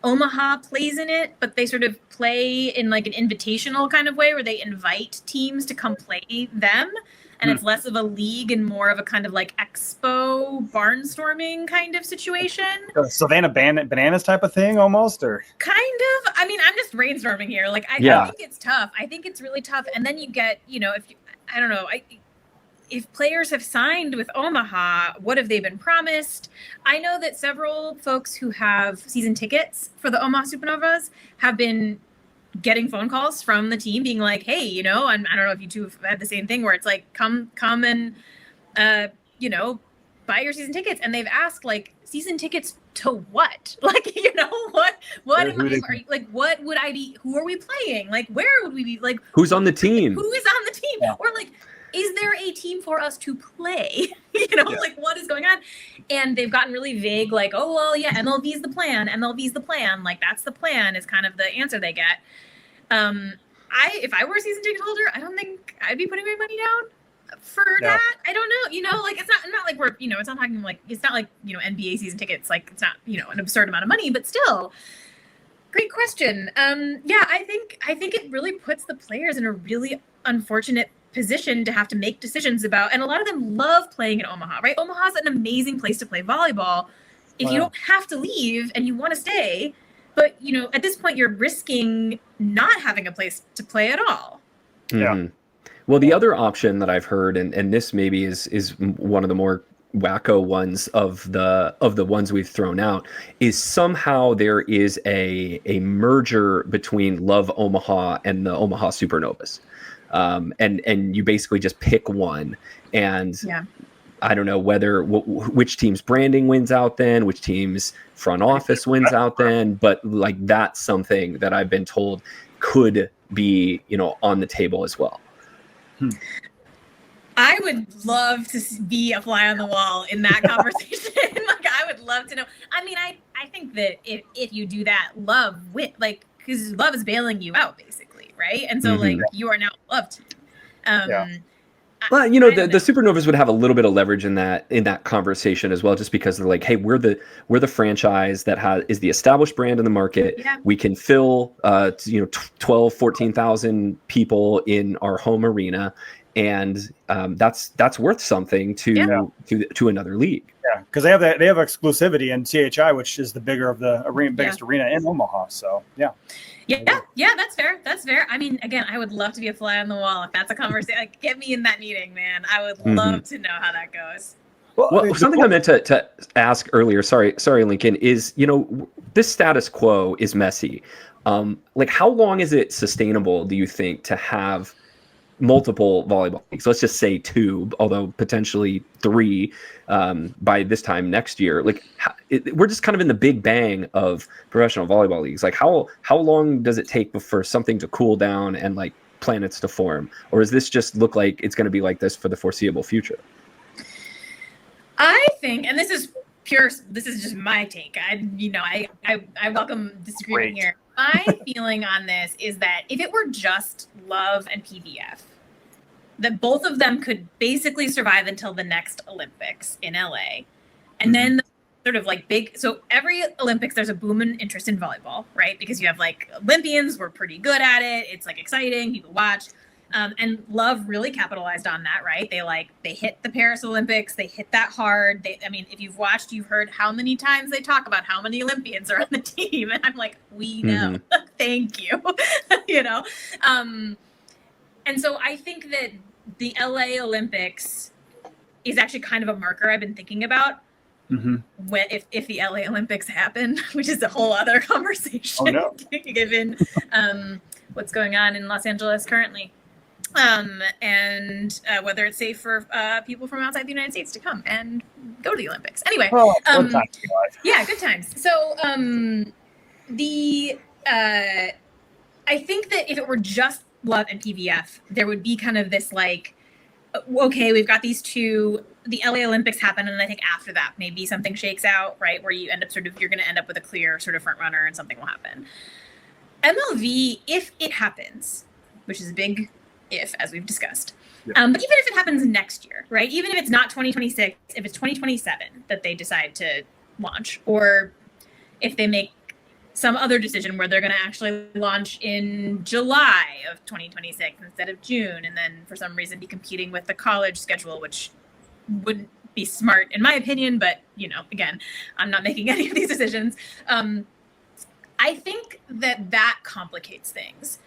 Omaha plays in it, but they sort of play in like an invitational kind of way where they invite teams to come play them. And it's less of a league and more of a kind of like expo barnstorming kind of situation. Savannah Bananas type of thing almost, or? Kind of. I mean, I'm just brainstorming here. Like, I think it's tough. I think it's really tough. And then you get, if players have signed with Omaha, what have they been promised? I know that several folks who have season tickets for the Omaha Supernovas have been getting phone calls from the team being like, hey, you know, and I don't know if you two have had the same thing where it's like, come and, you know, buy your season tickets. And they've asked like season tickets to what? Like, you know, what would I be, who are we playing? Like, where would we be? Like, who's on the team? Who is on the team? Yeah. Or like, is there a team for us to play? You know, like what is going on? And they've gotten really vague, like, oh, well, yeah, MLV's the plan. MLV's the plan. Like, that's the plan is kind of the answer they get. If I were a season ticket holder, I don't think I'd be putting my money down for that. I don't know. You know, like, it's not like we're, you know, it's not talking like, it's not like, you know, NBA season tickets. Like, it's not, you know, an absurd amount of money, but still. Great question. Yeah, I think it really puts the players in a really unfortunate position to have to make decisions about, and a lot of them love playing in Omaha, right? Omaha's an amazing place to play volleyball if you don't have to leave and you want to stay. But, you know, at this point, you're risking not having a place to play at all. Yeah. Well, the other option that I've heard, and this maybe is one of the more wacko ones of the ones we've thrown out, is somehow there is a merger between Love Omaha and the Omaha Supernovas. And you basically just pick one, and I don't know which team's branding wins out then, which team's front office wins out then, but like that's something that I've been told could be, you know, on the table as well. I would love to be a fly on the wall in that conversation. Like, I would love to know. I mean, I think that if you do that, Love like, because Love is bailing you out basically, right? And so like you are now loved. Well, you know, the Supernovas would have a little bit of leverage in that conversation as well, just because they're like, hey, we're the franchise that is the established brand in the market. Yeah. We can fill 12, 14,000 people in our home arena, and that's worth something to another league. Yeah, because they have exclusivity in CHI, which is the biggest arena in Omaha. So Yeah, that's fair. That's fair. I mean, again, I would love to be a fly on the wall if that's a conversation. Like, get me in that meeting, man. I would love to know how that goes. Well, something I meant to ask earlier, sorry, Lincoln, is, you know, this status quo is messy. Like, how long is it sustainable, do you think, to have multiple volleyball leagues? Let's just say 2, although potentially 3 by this time next year. Like, we're just kind of in the big bang of professional volleyball leagues. Like, how long does it take for something to cool down and like planets to form? Or does this just look like it's going to be like this for the foreseeable future? I think, and this is just my take. I welcome disagreement here. My feeling on this is that if it were just Love and PVF, that both of them could basically survive until the next Olympics in LA. And then sort of like so every Olympics, there's a boom in interest in volleyball, right? Because you have like Olympians were pretty good at it. It's like exciting, people watch. And Love really capitalized on that, right? They hit the Paris Olympics. They hit that hard. If you've watched, you've heard how many times they talk about how many Olympians are on the team. And I'm like, we know. Thank you. You know? And so I think that the LA Olympics is actually kind of a marker I've been thinking about. When if the LA Olympics happen, which is a whole other conversation, given what's going on in Los Angeles currently. And whether it's safe for people from outside the United States to come and go to the Olympics. Anyway, good times. So I think that if it were just Love and PVF, there would be kind of this like, okay, we've got these 2. The LA Olympics happen, and I think after that, maybe something shakes out, right, where you end up you're going to end up with a clear sort of front runner, and something will happen. MLV, if it happens, which is a big if, as we've discussed. But even if it happens next year, right? Even if it's not 2026, if it's 2027 that they decide to launch, or if they make some other decision where they're going to actually launch in July of 2026 instead of June, and then for some reason be competing with the college schedule, which wouldn't be smart in my opinion, but, you know, again, I'm not making any of these decisions. I think that complicates things.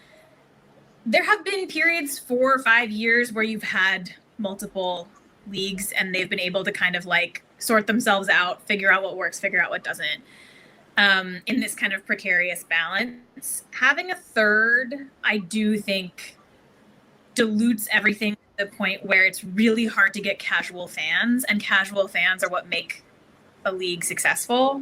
There have been periods 4 or 5 years where you've had multiple leagues, and they've been able to kind of like sort themselves out, figure out what works, figure out what doesn't, in this kind of precarious balance. Having a third, I do think, dilutes everything to the point where it's really hard to get casual fans, and casual fans are what make a league successful.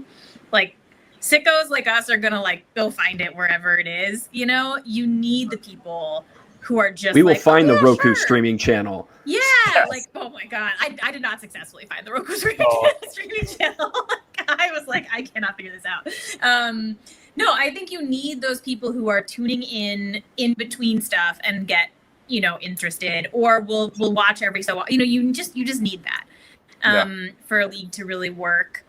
Like, sickos like us are gonna like go find it wherever it is. You know, you need the people who are just. We will find the Roku sure. streaming channel. Yeah, Yes. like, oh my god, I did not successfully find the Roku streaming channel. I was like, I cannot figure this out. No, I think you need those people who are tuning in between stuff and get, you know, interested, or will watch every so often. You know, you just need that for a league to really work.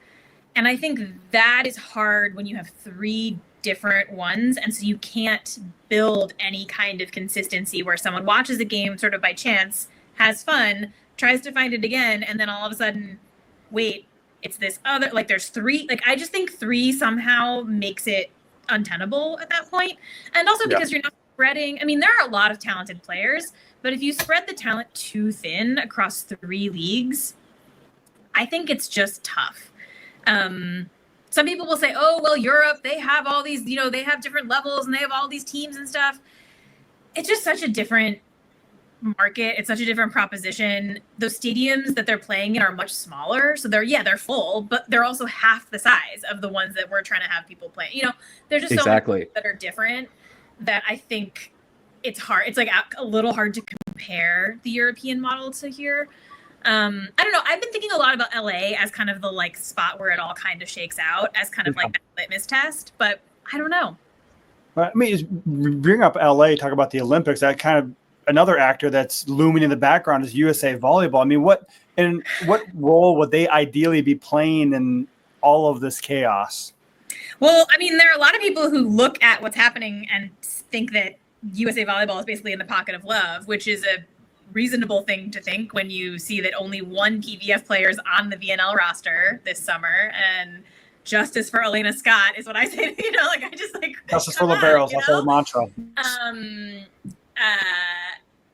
And I think that is hard when you have 3 different ones, and so you can't build any kind of consistency where someone watches a game sort of by chance, has fun, tries to find it again, and then all of a sudden, wait, it's this other, like there's 3. Like, I just think 3 somehow makes it untenable at that point. And also because you're not spreading, I mean, there are a lot of talented players, but if you spread the talent too thin across 3 leagues, I think it's just tough. Some people will say, oh, well, Europe, they have all these, you know, they have different levels and they have all these teams and stuff. It's just such a different market. It's such a different proposition. Those stadiums that they're playing in are much smaller. So they're full, but they're also half the size of the ones that we're trying to have people play. You know, there's just so many that are different that I think it's hard. It's like a little hard to compare the European model to here. I don't know. I've been thinking a lot about LA as kind of the like spot where it all kind of shakes out as kind of like that litmus test, but I don't know. I mean, bring up LA, talk about the Olympics. That kind of another actor that's looming in the background is USA Volleyball. I mean, what role would they ideally be playing in all of this chaos? Well, I mean, there are a lot of people who look at what's happening and think that USA Volleyball is basically in the pocket of love, which is a reasonable thing to think when you see that only 1 PVF player is on the VNL roster this summer, and justice for Elena Scott is what I say. You know, like I just like justice for liberals. That's our mantra.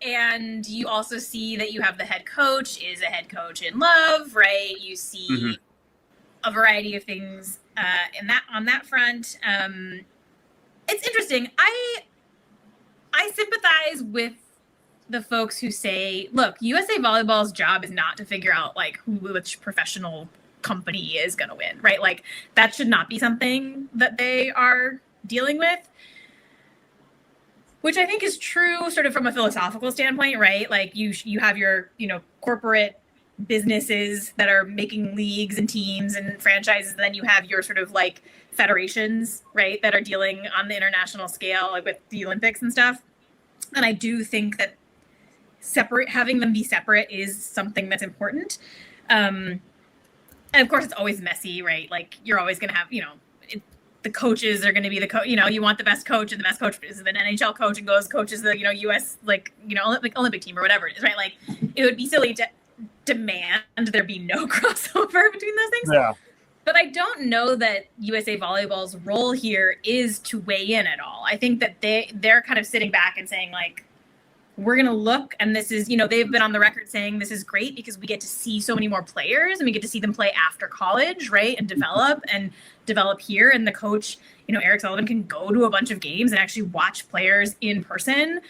And you also see that you have the head coach is a head coach in love, right? You see a variety of things on that front. It's interesting. I sympathize with the folks who say, look, USA Volleyball's job is not to figure out like which professional company is going to win, right? Like that should not be something that they are dealing with, which I think is true sort of from a philosophical standpoint, right? Like you have your, you know, corporate businesses that are making leagues and teams and franchises. And then you have your sort of like federations, right, that are dealing on the international scale, like with the Olympics and stuff. And I do think that having them be separate is something that's important. And of course it's always messy, right? Like you're always going to have, you know, the coaches are going to be you know, you want the best coach, and the best coach is an NHL coach and coaches the, you know, US, like, you know, Olympic team or whatever it is, right? Like it would be silly to demand there be no crossover between those things. Yeah. But I don't know that USA Volleyball's role here is to weigh in at all. I think that they're kind of sitting back and saying like, we're going to look, and this is, you know, they've been on the record saying this is great because we get to see so many more players and we get to see them play after college, right? And develop here. And the coach, you know, Eric Sullivan can go to a bunch of games and actually watch players in person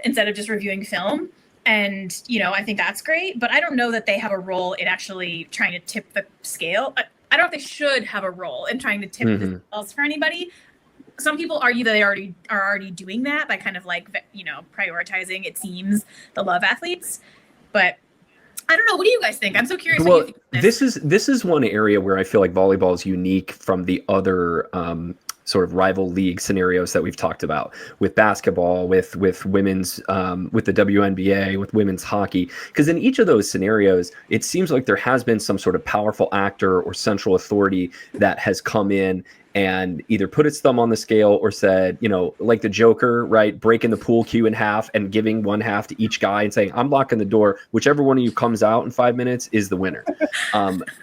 instead of just reviewing film. And, you know, I think that's great, but I don't know that they have a role in actually trying to tip the scale. I don't know if they should have a role in trying to tip the scales for anybody. Some people argue that they are already doing that by kind of like, you know, prioritizing, it seems, the love athletes. But I don't know. What do you guys think? I'm so curious. Well, this is one area where I feel like volleyball is unique from the other sort of rival league scenarios that we've talked about with basketball, with women's, with the WNBA, with women's hockey. Because in each of those scenarios, it seems like there has been some sort of powerful actor or central authority that has come in and either put its thumb on the scale or said, you know, like the Joker, right, breaking the pool cue in half and giving one half to each guy and saying, I'm locking the door. Whichever one of you comes out in 5 minutes is the winner.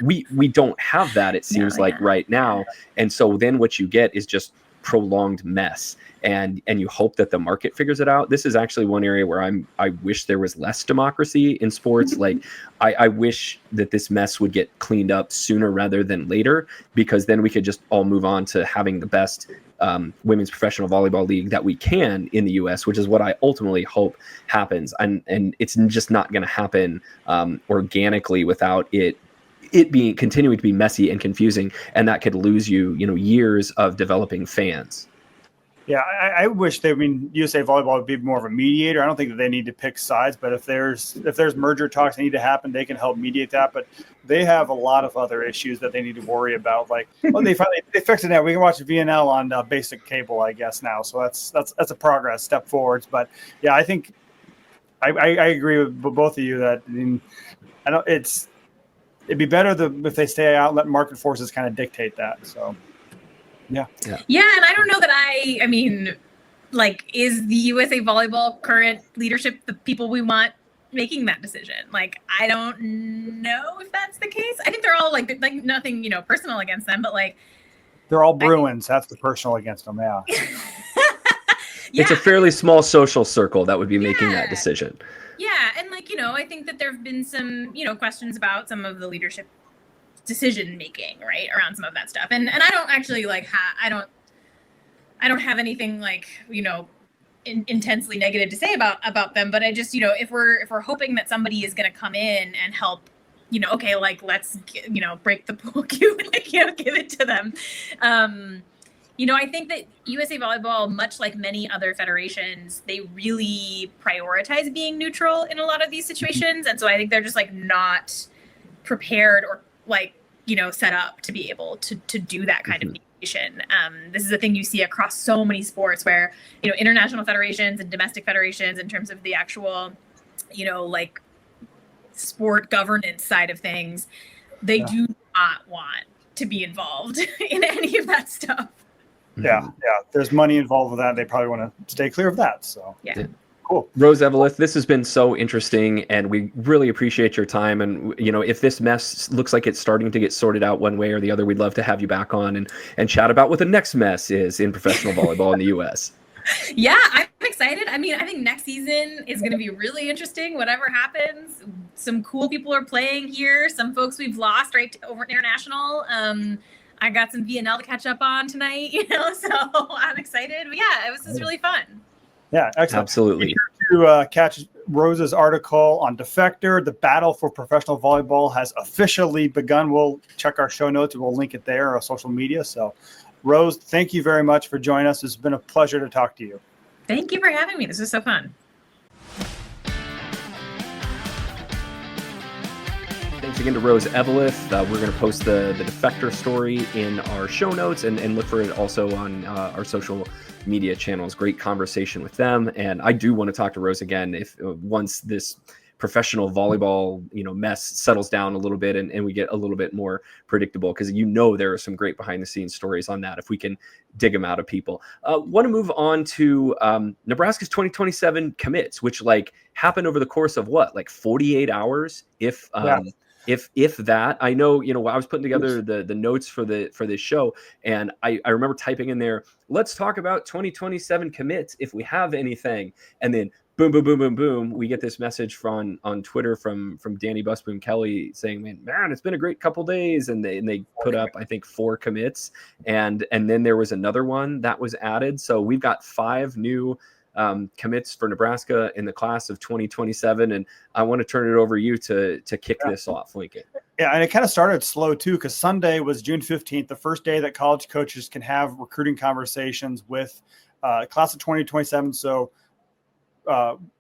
We don't have that, it seems like right now. And so then what you get is just prolonged mess, and you hope that the market figures it out. This is actually one area where I wish there was less democracy in sports. Like I wish that this mess would get cleaned up sooner rather than later, because then we could just all move on to having the best women's professional volleyball league that we can in the US, which is what I ultimately hope happens. And it's just not going to happen organically without it being continuing to be messy and confusing, and that could lose you years of developing fans. Yeah, I wish USA Volleyball would be more of a mediator. I don't think that they need to pick sides, but if there's merger talks that need to happen, they can help mediate that. But they have a lot of other issues that they need to worry about. Like, they fixed it now. We can watch VNL on basic cable, I guess, now. So that's a progress, step forwards. But yeah, I think I agree with both of you that it'd be better if they stay out and let market forces kind of dictate that. So. Yeah, and I don't know that I mean, like, is the USA Volleyball current leadership the people we want making that decision? Like, I don't know if that's the case. I think they're all like nothing, personal against them, but like they're all Bruins. That's the personal against them. Yeah. It's a fairly small social circle that would be making that decision. Yeah, and I think that there have been some, questions about some of the leadership decision making around some of that stuff, and I don't actually I don't have anything intensely negative to say about them, but I just if we're hoping that somebody is going to come in and help, let's break the pool cue and give it to them. I think that USA Volleyball, much like many other federations, they really prioritize being neutral in a lot of these situations, and so I think they're just not prepared or set up to be able to do that kind of mediation. This is a thing you see across so many sports where, international federations and domestic federations, in terms of the actual, sport governance side of things, they do not want to be involved in any of that stuff. Yeah. There's money involved with that. They probably want to stay clear of that. So yeah. Cool. Rose Eveleth, this has been so interesting, and we really appreciate your time. And if this mess looks like it's starting to get sorted out one way or the other, we'd love to have you back on and chat about what the next mess is in professional volleyball in the U.S. Yeah, I'm excited. I mean, I think next season is going to be really interesting. Whatever happens, some cool people are playing here. Some folks we've lost over international. I got some VNL to catch up on tonight, so I'm excited. But yeah, this is really fun. Yeah, excellent. Absolutely. Be sure to catch Rose's article on Defector. The battle for professional volleyball has officially begun. We'll check our show notes and we'll link it there on social media. So, Rose, thank you very much for joining us. It's been a pleasure to talk to you. Thank you for having me. This was so fun. Thanks again to Rose Eveleth. We're going to post the Defector story in our show notes and look for it also on our social media channels. Great conversation with them. And I do want to talk to Rose again if once this professional volleyball mess settles down a little bit and we get a little bit more predictable, because there are some great behind the scenes stories on that if we can dig them out of people. Want to move on to Nebraska's 2027 commits, which happened over the course of 48 hours if that. I know, I was putting together the notes for this show, and I remember typing in there, let's talk about 2027 commits if we have anything. And then boom, boom, boom, boom, boom, we get this message on Twitter from Danny Busboom Kelly saying, man, it's been a great couple days. And they put up, I think, 4 commits. And then there was another one that was added. So we've got 5 new commits for Nebraska in the class of 2027. And I want to turn it over to you to kick this off, Lincoln. Yeah, and it kind of started slow too, because Sunday was June 15th, the first day that college coaches can have recruiting conversations with class of 2027. So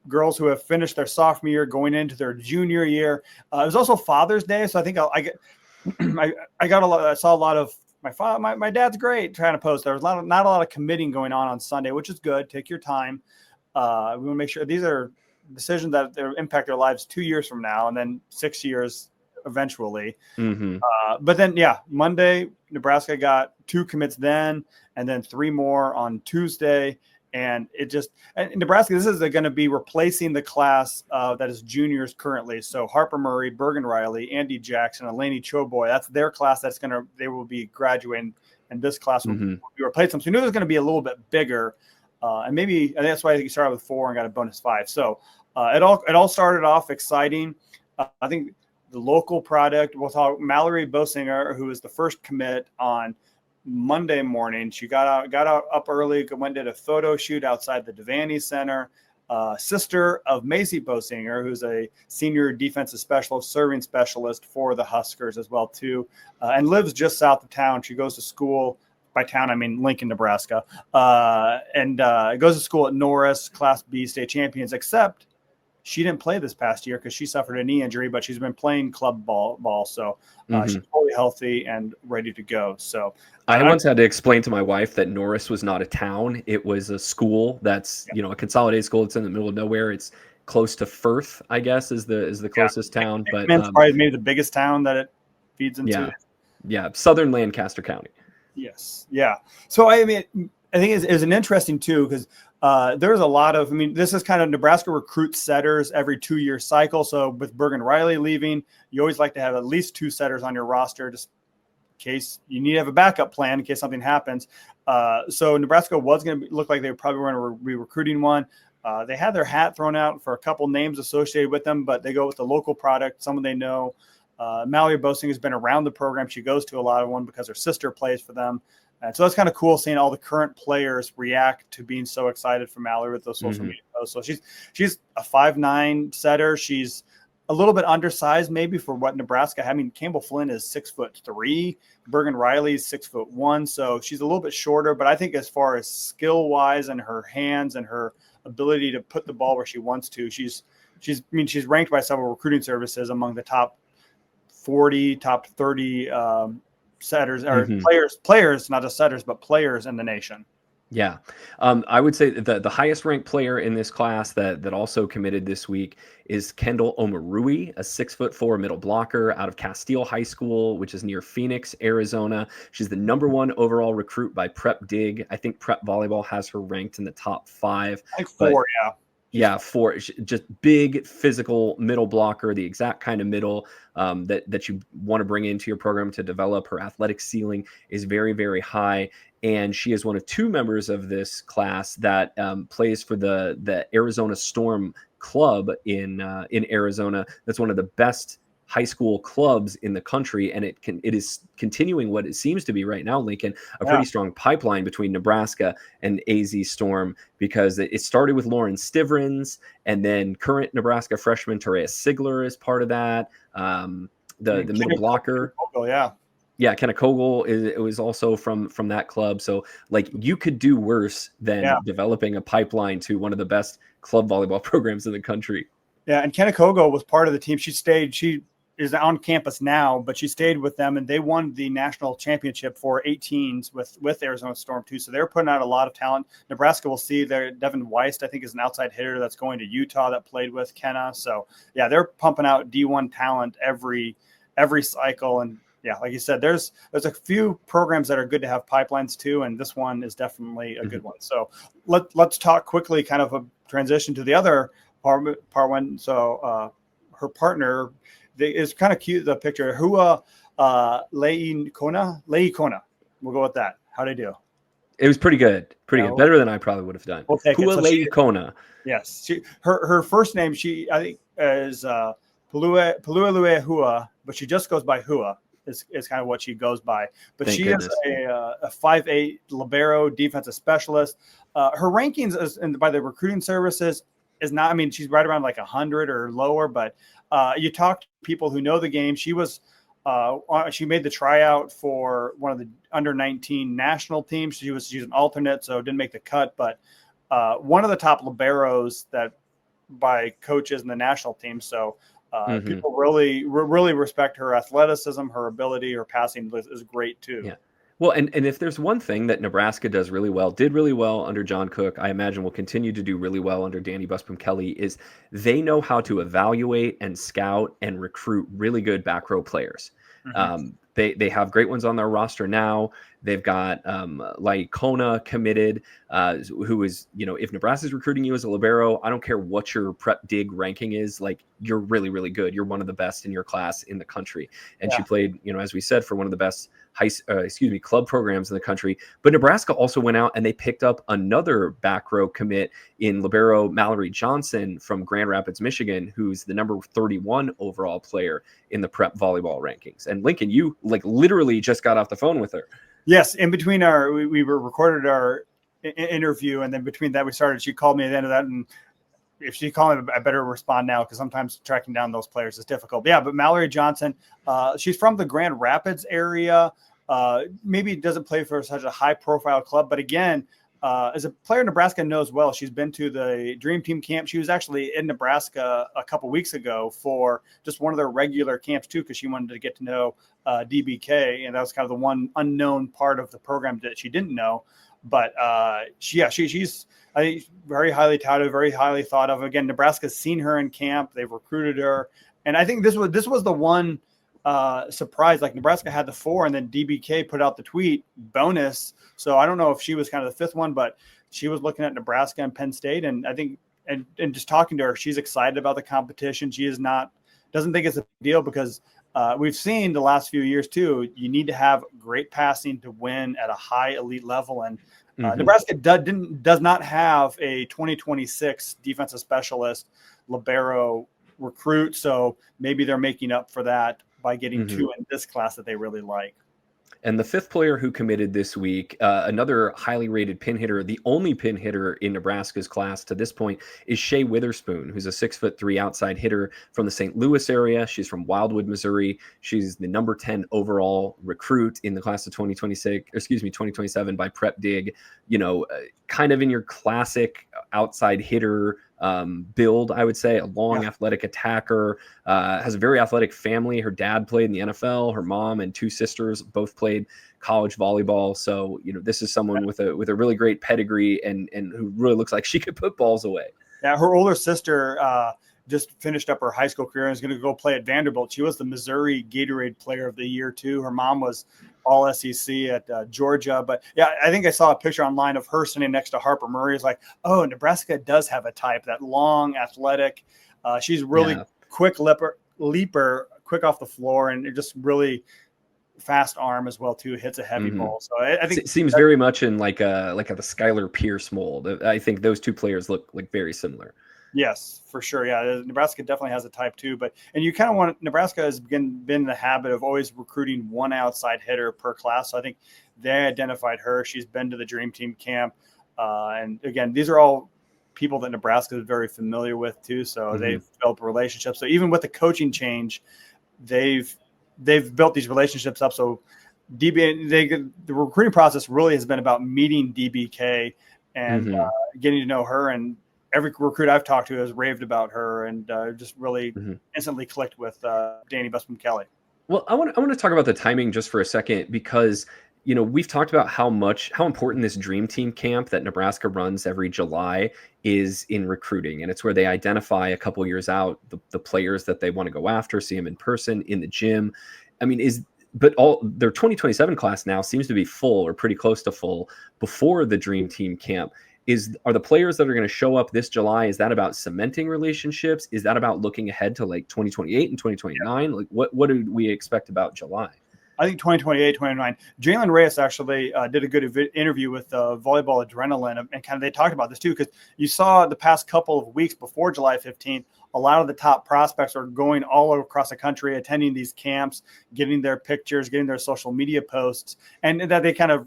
girls who have finished their sophomore year going into their junior year. It was also Father's Day, so I think I saw a lot of my dad's great trying to post. There was not a lot of committing going on Sunday, which is good. Take your time. We want to make sure these are decisions that impact their lives 2 years from now, and then 6 years eventually. Mm-hmm. But then, Monday, Nebraska got 2 commits then, and then 3 more on Tuesday. And Nebraska, this is going to be replacing the class that is juniors currently. So Harper Murray, Bergen Riley, Andy Jackson, Eleni Choboy, that's their class. They will be graduating and this class will Mm-hmm. be replaced them. So we knew it was going to be a little bit bigger, and maybe and that's why I think you started with 4 and got a bonus 5. So it all started off exciting. I think the local product. We'll talk Mallory Bosinger, who was the first commit on Monday morning. She got out up early, went did a photo shoot outside the Devaney Center. Sister of Macy Bosinger, who's a senior defensive specialist, serving specialist for the Huskers as well too, and lives just south of town. She goes to school. By town, I mean Lincoln, Nebraska, and goes to school at Norris, Class B state champions, except she didn't play this past year because she suffered a knee injury, but she's been playing club ball. So she's fully healthy and ready to go. So I once had to explain to my wife that Norris was not a town. It was a school that's, a consolidated school. It's in the middle of nowhere. It's close to Firth, I guess, is the closest town. But probably maybe the biggest town that it feeds into. Yeah. Southern Lancaster County. Yes. Yeah. So, I mean, I think it's an interesting too, because there's a lot of, this is kind of Nebraska recruits setters every 2-year cycle. So with Bergen Riley leaving, you always like to have at least 2 setters on your roster, just in case you need to have a backup plan in case something happens. So Nebraska was going to look like they probably were going to be recruiting one. They had their hat thrown out for a couple names associated with them, but they go with the local product, someone they know. Mallory Bosing has been around the program. She goes to a lot of one because her sister plays for them. And so that's kind of cool seeing all the current players react to being so excited for Mallory with those social media posts. So she's a 5'9" setter. She's a little bit undersized maybe for what Nebraska had. Campbell Flynn is 6'3". Bergen Riley is 6'1". So she's a little bit shorter, but I think as far as skill wise and her hands and her ability to put the ball where she wants to, she's ranked by several recruiting services among the top 40, top 30 setters or players, not just setters, but players in the nation. Yeah. I would say the highest ranked player in this class that also committed this week is Kendall Omarui, a 6'4" middle blocker out of Castile High School, which is near Phoenix, Arizona. She's the #1 overall recruit by Prep Dig. I think Prep Volleyball has her ranked in the top 5. I think 4, yeah. Yeah, 4, just big physical middle blocker, the exact kind of middle that you want to bring into your program to develop. Her athletic ceiling is very, very high, and she is one of 2 members of this class that plays for the Arizona Storm club in Arizona. That's one of the best high school clubs in the country, and it is continuing what it seems to be right now, Lincoln, a pretty strong pipeline between Nebraska and AZ Storm, because it started with Lauren Stivrins, and then current Nebraska freshman Terea Sigler is part of that. The middle blocker, Kenna Kogel was also from that club. So you could do worse than developing a pipeline to one of the best club volleyball programs in the country. Yeah, and Kenna Kogel was part of the team. She is on campus now, but she stayed with them, and they won the national championship for 18s with Arizona Storm too. So they're putting out a lot of talent. Nebraska will see there. Devin Weist, I think, is an outside hitter that's going to Utah that played with Kenna. So yeah, they're pumping out D1 talent every cycle. And yeah, like you said, there's a few programs that are good to have pipelines too, and this one is definitely a good one. So let's talk quickly, kind of a transition to the other part one. So her partner. It's kind of cute, the picture. Hua Lei Kona. We'll go with that. How'd I do? It was pretty good. Pretty good. Better than I probably would have done. Hua Lei Kona. Yes. Her first name, I think, is Palua Hua, but she just goes by Hua. Is kind of what she goes by. But Thank goodness. Is a 5'8" libero defensive specialist. Her rankings by the recruiting services is not, she's right around 100 or lower, but you talk to people who know the game. She made the tryout for one of the under-19 national teams. She's an alternate, so didn't make the cut, but one of the top liberos that by coaches in the national team. So people really respect her athleticism, her ability, her passing is great too. Yeah. Well, and if there's one thing that Nebraska did really well under John Cook, I imagine will continue to do really well under Danny Busby Kelly, is they know how to evaluate and scout and recruit really good back row players. They have great ones on their roster now. They've got Kona committed, who is, if Nebraska's recruiting you as a libero, I don't care what your prep dig ranking is, like you're really, really good. You're one of the best in your class in the country. And she played, as we said, for one of the best club programs in the country. But Nebraska also went out and they picked up another back row commit in libero Mallory Johnson from Grand Rapids, Michigan, who's the number 31 overall player in the prep volleyball rankings. And Lincoln, you literally just got off the phone with her. Yes, in between we were recorded our interview, and then between that we started. She called me at the end of that, and if she called me, I better respond now because sometimes tracking down those players is difficult. But but Mallory Johnson, she's from the Grand Rapids area. Maybe doesn't play for such a high-profile club, but again, as a player Nebraska knows well. She's been to the Dream Team camp. She was actually in Nebraska a couple weeks ago for just one of their regular camps too, because she wanted to get to know DBK, and that was kind of the one unknown part of the program that she didn't know. But she's I think very highly touted, very highly thought of. Again, Nebraska's seen her in camp. They've recruited her, and I think this was the one surprise. Like Nebraska had the 4, and then DBK put out the tweet bonus. So I don't know if she was kind of the 5th one, but she was looking at Nebraska and Penn State, and I think and just talking to her, she's excited about the competition. She doesn't think it's a big deal because we've seen the last few years too. You need to have great passing to win at a high elite level, and Nebraska does not have a 2026 defensive specialist libero recruit, so maybe they're making up for that by getting 2 in this class that they really like. And the 5th player who committed this week, another highly rated pin hitter, the only pin hitter in Nebraska's class to this point, is Shea Witherspoon, who's a 6'3" outside hitter from the St. Louis area. She's from Wildwood, Missouri. She's the number 10 overall recruit in the class of 2027 by Prep Dig. Kind of in your classic outside hitter build, I would say. A long athletic attacker, has a very athletic family. Her dad played in the NFL. Her mom and 2 sisters both played college volleyball. So, this is someone with a really great pedigree and who really looks like she could put balls away. Yeah, her older sister just finished up her high school career and is going to go play at Vanderbilt. She was the Missouri Gatorade Player of the Year too. Her mom was all SEC at Georgia. But I think I saw a picture online of her sitting next to Harper Murray. It's like, oh, Nebraska does have a type, that long, athletic. She's really quick leaper, quick off the floor, and just really fast arm as well too. Hits a heavy ball. So I think it seems very much in like the Skylar Pierce mold. I think those 2 players look like very similar. Yes, for sure. Yeah, Nebraska definitely has a type too, and you kind of want Nebraska has been in the habit of always recruiting 1 outside hitter per class. So I think they identified her. She's been to the Dream Team camp, and again, these are all people that Nebraska is very familiar with too. So they've developed relationships. So even with the coaching change, they've built these relationships up. So the recruiting process really has been about meeting DBK and getting to know her, and every recruit I've talked to has raved about her and just really instantly clicked with Danny Busman Kelly. Well, I want to talk about the timing just for a second because, we've talked about how important this Dream Team camp that Nebraska runs every July is in recruiting. And it's where they identify a couple years out the players that they want to go after, see them in person, in the gym. I mean, but all their 2027 class now seems to be full or pretty close to full before the Dream Team camp. Are the players that are going to show up this July, is that about cementing relationships? Is that about looking ahead to 2028 and 2029? Like what do we expect about July? I think 2028, 2029. Jalen Reyes actually did a good interview with Volleyball Adrenaline, and kind of they talked about this too, because you saw the past couple of weeks before July 15th, a lot of the top prospects are going all across the country, attending these camps, getting their pictures, getting their social media posts, and that they kind of,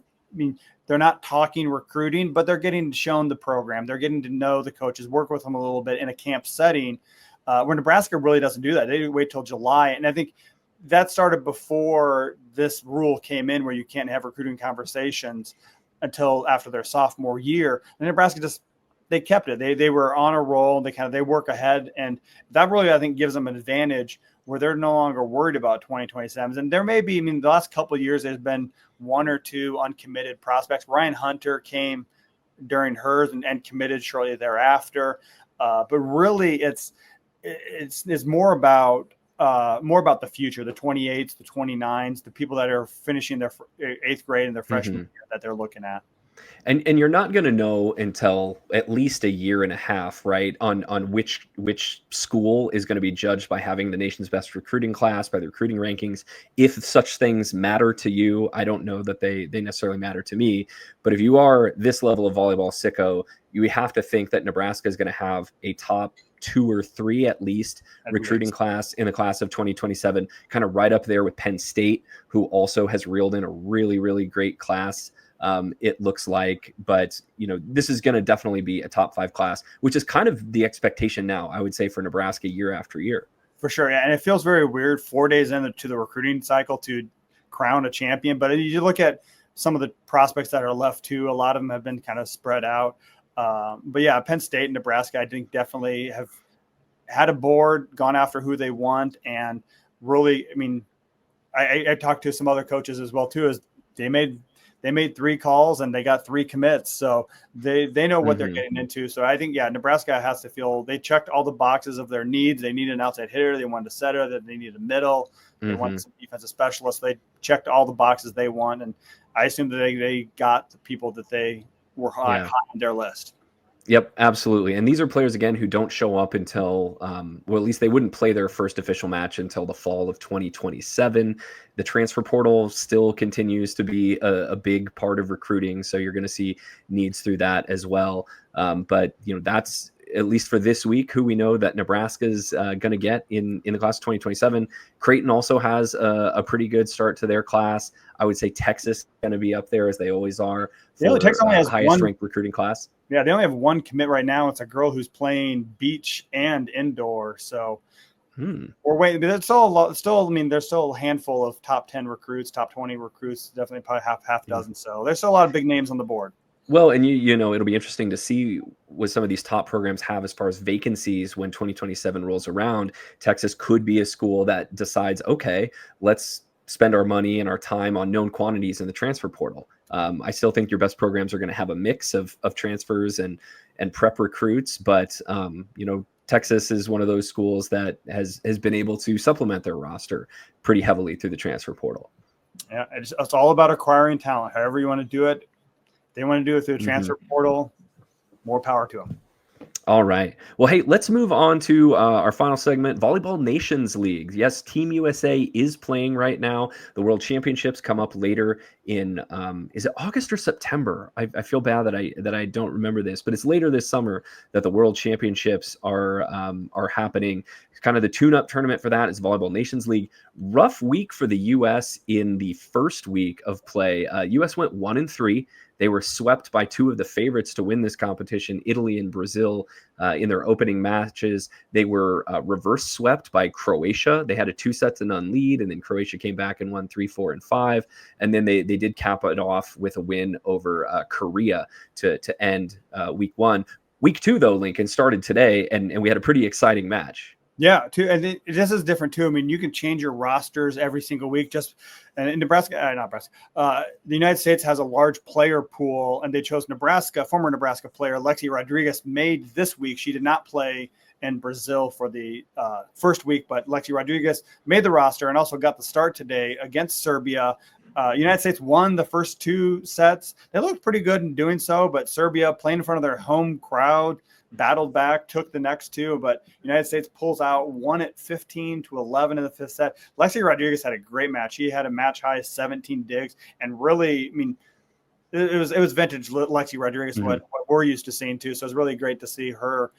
they're not talking recruiting, but they're getting shown the program. They're getting to know the coaches, work with them a little bit in a camp setting, where Nebraska really doesn't do that. They wait till July. And I think that started before this rule came in where you can't have recruiting conversations until after their sophomore year. And Nebraska they kept it. They were on a roll. They work ahead. And that really, I think, gives them an advantage where they're no longer worried about 2027s. And there may be, the last couple of years, there's been 1 or 2 uncommitted prospects. Ryan Hunter came during hers and committed shortly thereafter. But really it's more about more about the future, the 28s, the 29s, the people that are finishing their 8th grade and their freshman year that they're looking at. And you're not going to know until at least a year and a half, right, on which school is going to be judged by having the nation's best recruiting class, by the recruiting rankings. If such things matter to you, I don't know that they necessarily matter to me. But if you are this level of volleyball sicko, you have to think that Nebraska is going to have a top 2 or 3 at least recruiting class in the class of 2027, kind of right up there with Penn State, who also has reeled in a really, really great class. It looks like, but this is going to definitely be a top 5 class, which is kind of the expectation now, I would say, for Nebraska year after year. For sure. Yeah. And it feels very weird 4 days into the recruiting cycle to crown a champion. But you look at some of the prospects that are left too, a lot of them have been kind of spread out. But yeah, Penn State and Nebraska, I think definitely have had a board, gone after who they want. And really, I mean, I talked to some other coaches as well too, as they made 3 calls and they got 3 commits. So they know what they're getting into. So I think, Nebraska has to feel they checked all the boxes of their needs. They needed an outside hitter. They wanted a setter. That they needed a middle. They wanted some defensive specialists. They checked all the boxes they want. And I assume that they got the people that they were high on their list. Yep, absolutely. And these are players, again, who don't show up until, well, at least they wouldn't play their first official match until the fall of 2027. The transfer portal still continues to be a big part of recruiting. So you're going to see needs through that as well. But, that's at least for this week, who we know that Nebraska's going to get in the class of 2027. Creighton also has a pretty good start to their class. I would say Texas is going to be up there, as they always are, for Texas only has highest ranked recruiting class. Yeah, they only have 1 commit right now. It's a girl who's playing beach and indoor. So we're waiting. But it's still a lot. Still, I mean, there's still a handful of top 10 recruits, top 20 recruits. Definitely probably half dozen. So there's still a lot of big names on the board. Well, and it'll be interesting to see what some of these top programs have as far as vacancies when 2027 rolls around. Texas could be a school that decides, okay, let's spend our money and our time on known quantities in the transfer portal. I still think your best programs are going to have a mix of transfers and prep recruits, but Texas is one of those schools that has been able to supplement their roster pretty heavily through the transfer portal. Yeah, it's all about acquiring talent. However you want to do it, they want to do it through the transfer portal. More power to them. All right. Well, hey, let's move on to our final segment, Volleyball Nations League. Yes, Team USA is playing right now. The World Championships come up later in, is it August or September? I feel bad that I don't remember this, but it's later this summer that the World Championships are happening. Kind of the tune-up tournament for that is Volleyball Nations League. Rough week for the U.S. in the first week of play. U.S. went 1-3. They were swept by 2 of the favorites to win this competition, Italy and Brazil, in their opening matches. They were reverse swept by Croatia. They had a 2-0 lead, and then Croatia came back and won 3-4 and 5. And then they did cap it off with a win over Korea to end week 1. Week 2, though, Lincoln, started today, and we had a pretty exciting match. Yeah, and this is different too. I mean, you can change your rosters every single week. And in Nebraska, not Nebraska, the United States has a large player pool, and they chose Nebraska. Former Nebraska player Lexi Rodriguez made this week. She did not play in Brazil for the first week, but Lexi Rodriguez made the roster and also got the start today against Serbia. United States won the first 2 sets. They looked pretty good in doing so, but Serbia, playing in front of their home crowd, battled back, took the next 2, but United States pulls out, won it 15-11 in the 5th set. Lexi Rodriguez had a great match. He had a match high 17 digs, and really, I mean, it was vintage Lexi Rodriguez, what we're used to seeing too. So it's really great to see her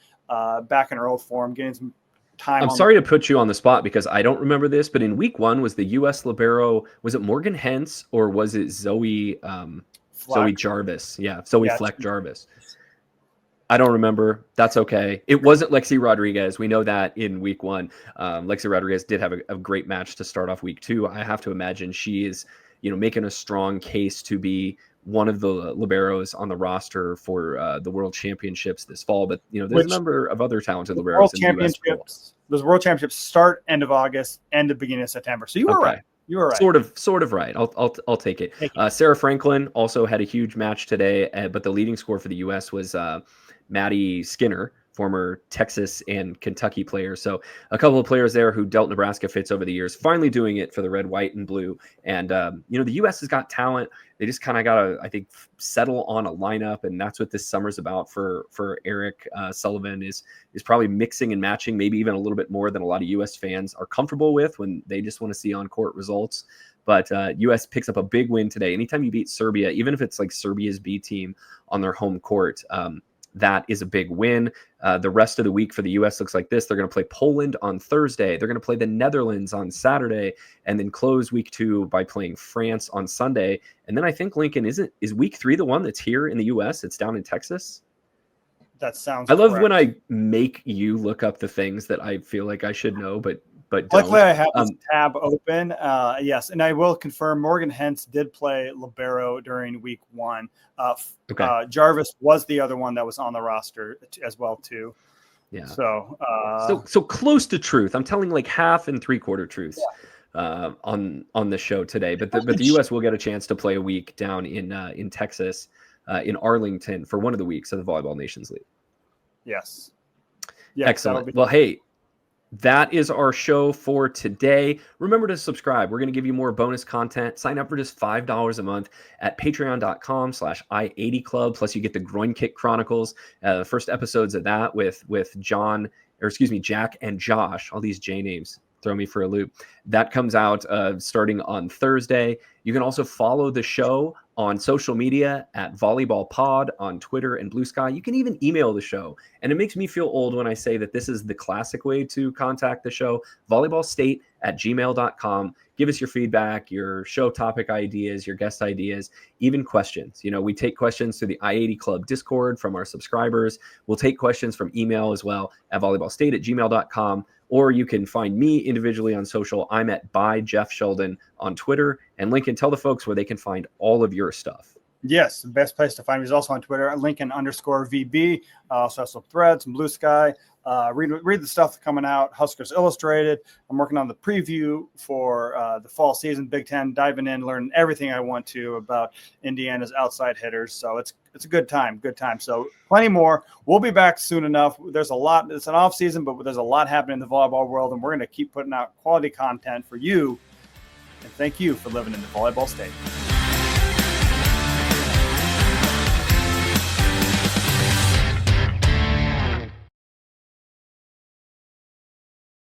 back in her old form, getting some time. I'm sorry to put you on the spot because I don't remember this, but in week 1 was the U.S. libero, was it Morgan Hentz or was it Zoe Jarvis? Yeah, Zoe Fleck Jarvis. I don't remember. That's okay. It wasn't Lexi Rodriguez. We know that in week 1. Lexi Rodriguez did have a great match to start off week 2. I have to imagine she is, making a strong case to be one of the liberos on the roster for the World Championships this fall. But, there's a number of other talented liberos in the US pool. Those World Championships start end of August, end of beginning of September. So you were right. You were right. Sort of right. I'll take it. Sarah Franklin also had a huge match today, but the leading score for the U.S. was Maddie Skinner former Texas and Kentucky players. So a couple of players there who dealt Nebraska fits over the years, finally doing it for the red, white, and blue. And, the U.S. has got talent. They just kind of got to, I think, settle on a lineup. And that's what this summer's about for Eric Sullivan is probably mixing and matching, maybe even a little bit more than a lot of U.S. fans are comfortable with when they just want to see on-court results. But U.S. picks up a big win today. Anytime you beat Serbia, even if it's like Serbia's B team on their home court, that is a big win. The rest of the week for the U.S. looks like this. They're going to play Poland on Thursday. They're going to play the Netherlands on Saturday, and then close week 2 by playing France on Sunday. And then I think, Lincoln, is week 3 the one that's here in the U.S.? It's down in Texas? That sounds I love correct. when I make you look up the things that I feel like I should know, but luckily don't. I have this tab open. Yes, and I will confirm Morgan Hentz did play libero during week 1. Okay. Jarvis was the other one that was on the roster as well too. Yeah. So so close to truth. I'm telling like half and 3/4 truths on the show today. But the U.S. will get a chance to play a week down in Texas, in Arlington for one of the weeks of the Volleyball Nations League. Yes. Excellent. Well, hey, that is our show for today. Remember to subscribe. We're going to give you more bonus content. Sign up for just $5 a month at patreon.com/I80club. Plus you get the Groin Kick Chronicles, the first episodes of that with Jack and Josh. All these J names throw me for a loop. That comes out starting on Thursday. You can also follow the show on social media at Volleyball Pod on Twitter and Blue Sky. You can even email the show. And it makes me feel old when I say that this is the classic way to contact the show, volleyballstate@gmail.com. Give us your feedback, your show topic ideas, your guest ideas, even questions. We take questions through the I80 Club Discord from our subscribers. We'll take questions from email as well at volleyballstate@gmail.com. Or you can find me individually on social. I'm at @ByJeffSheldon on Twitter. And Lincoln, tell the folks where they can find all of your stuff. Yes, the best place to find me is also on Twitter, Lincoln_VB. Also have some threads, some Blue Sky. Read the stuff coming out, Huskers Illustrated. I'm working on the preview for the fall season, Big Ten, diving in, learning everything I want to about Indiana's outside hitters. So it's a good time. So plenty more. We'll be back soon enough. There's a lot. It's an off season, but there's a lot happening in the volleyball world, and we're going to keep putting out quality content for you. And thank you for living in the Volleyball State.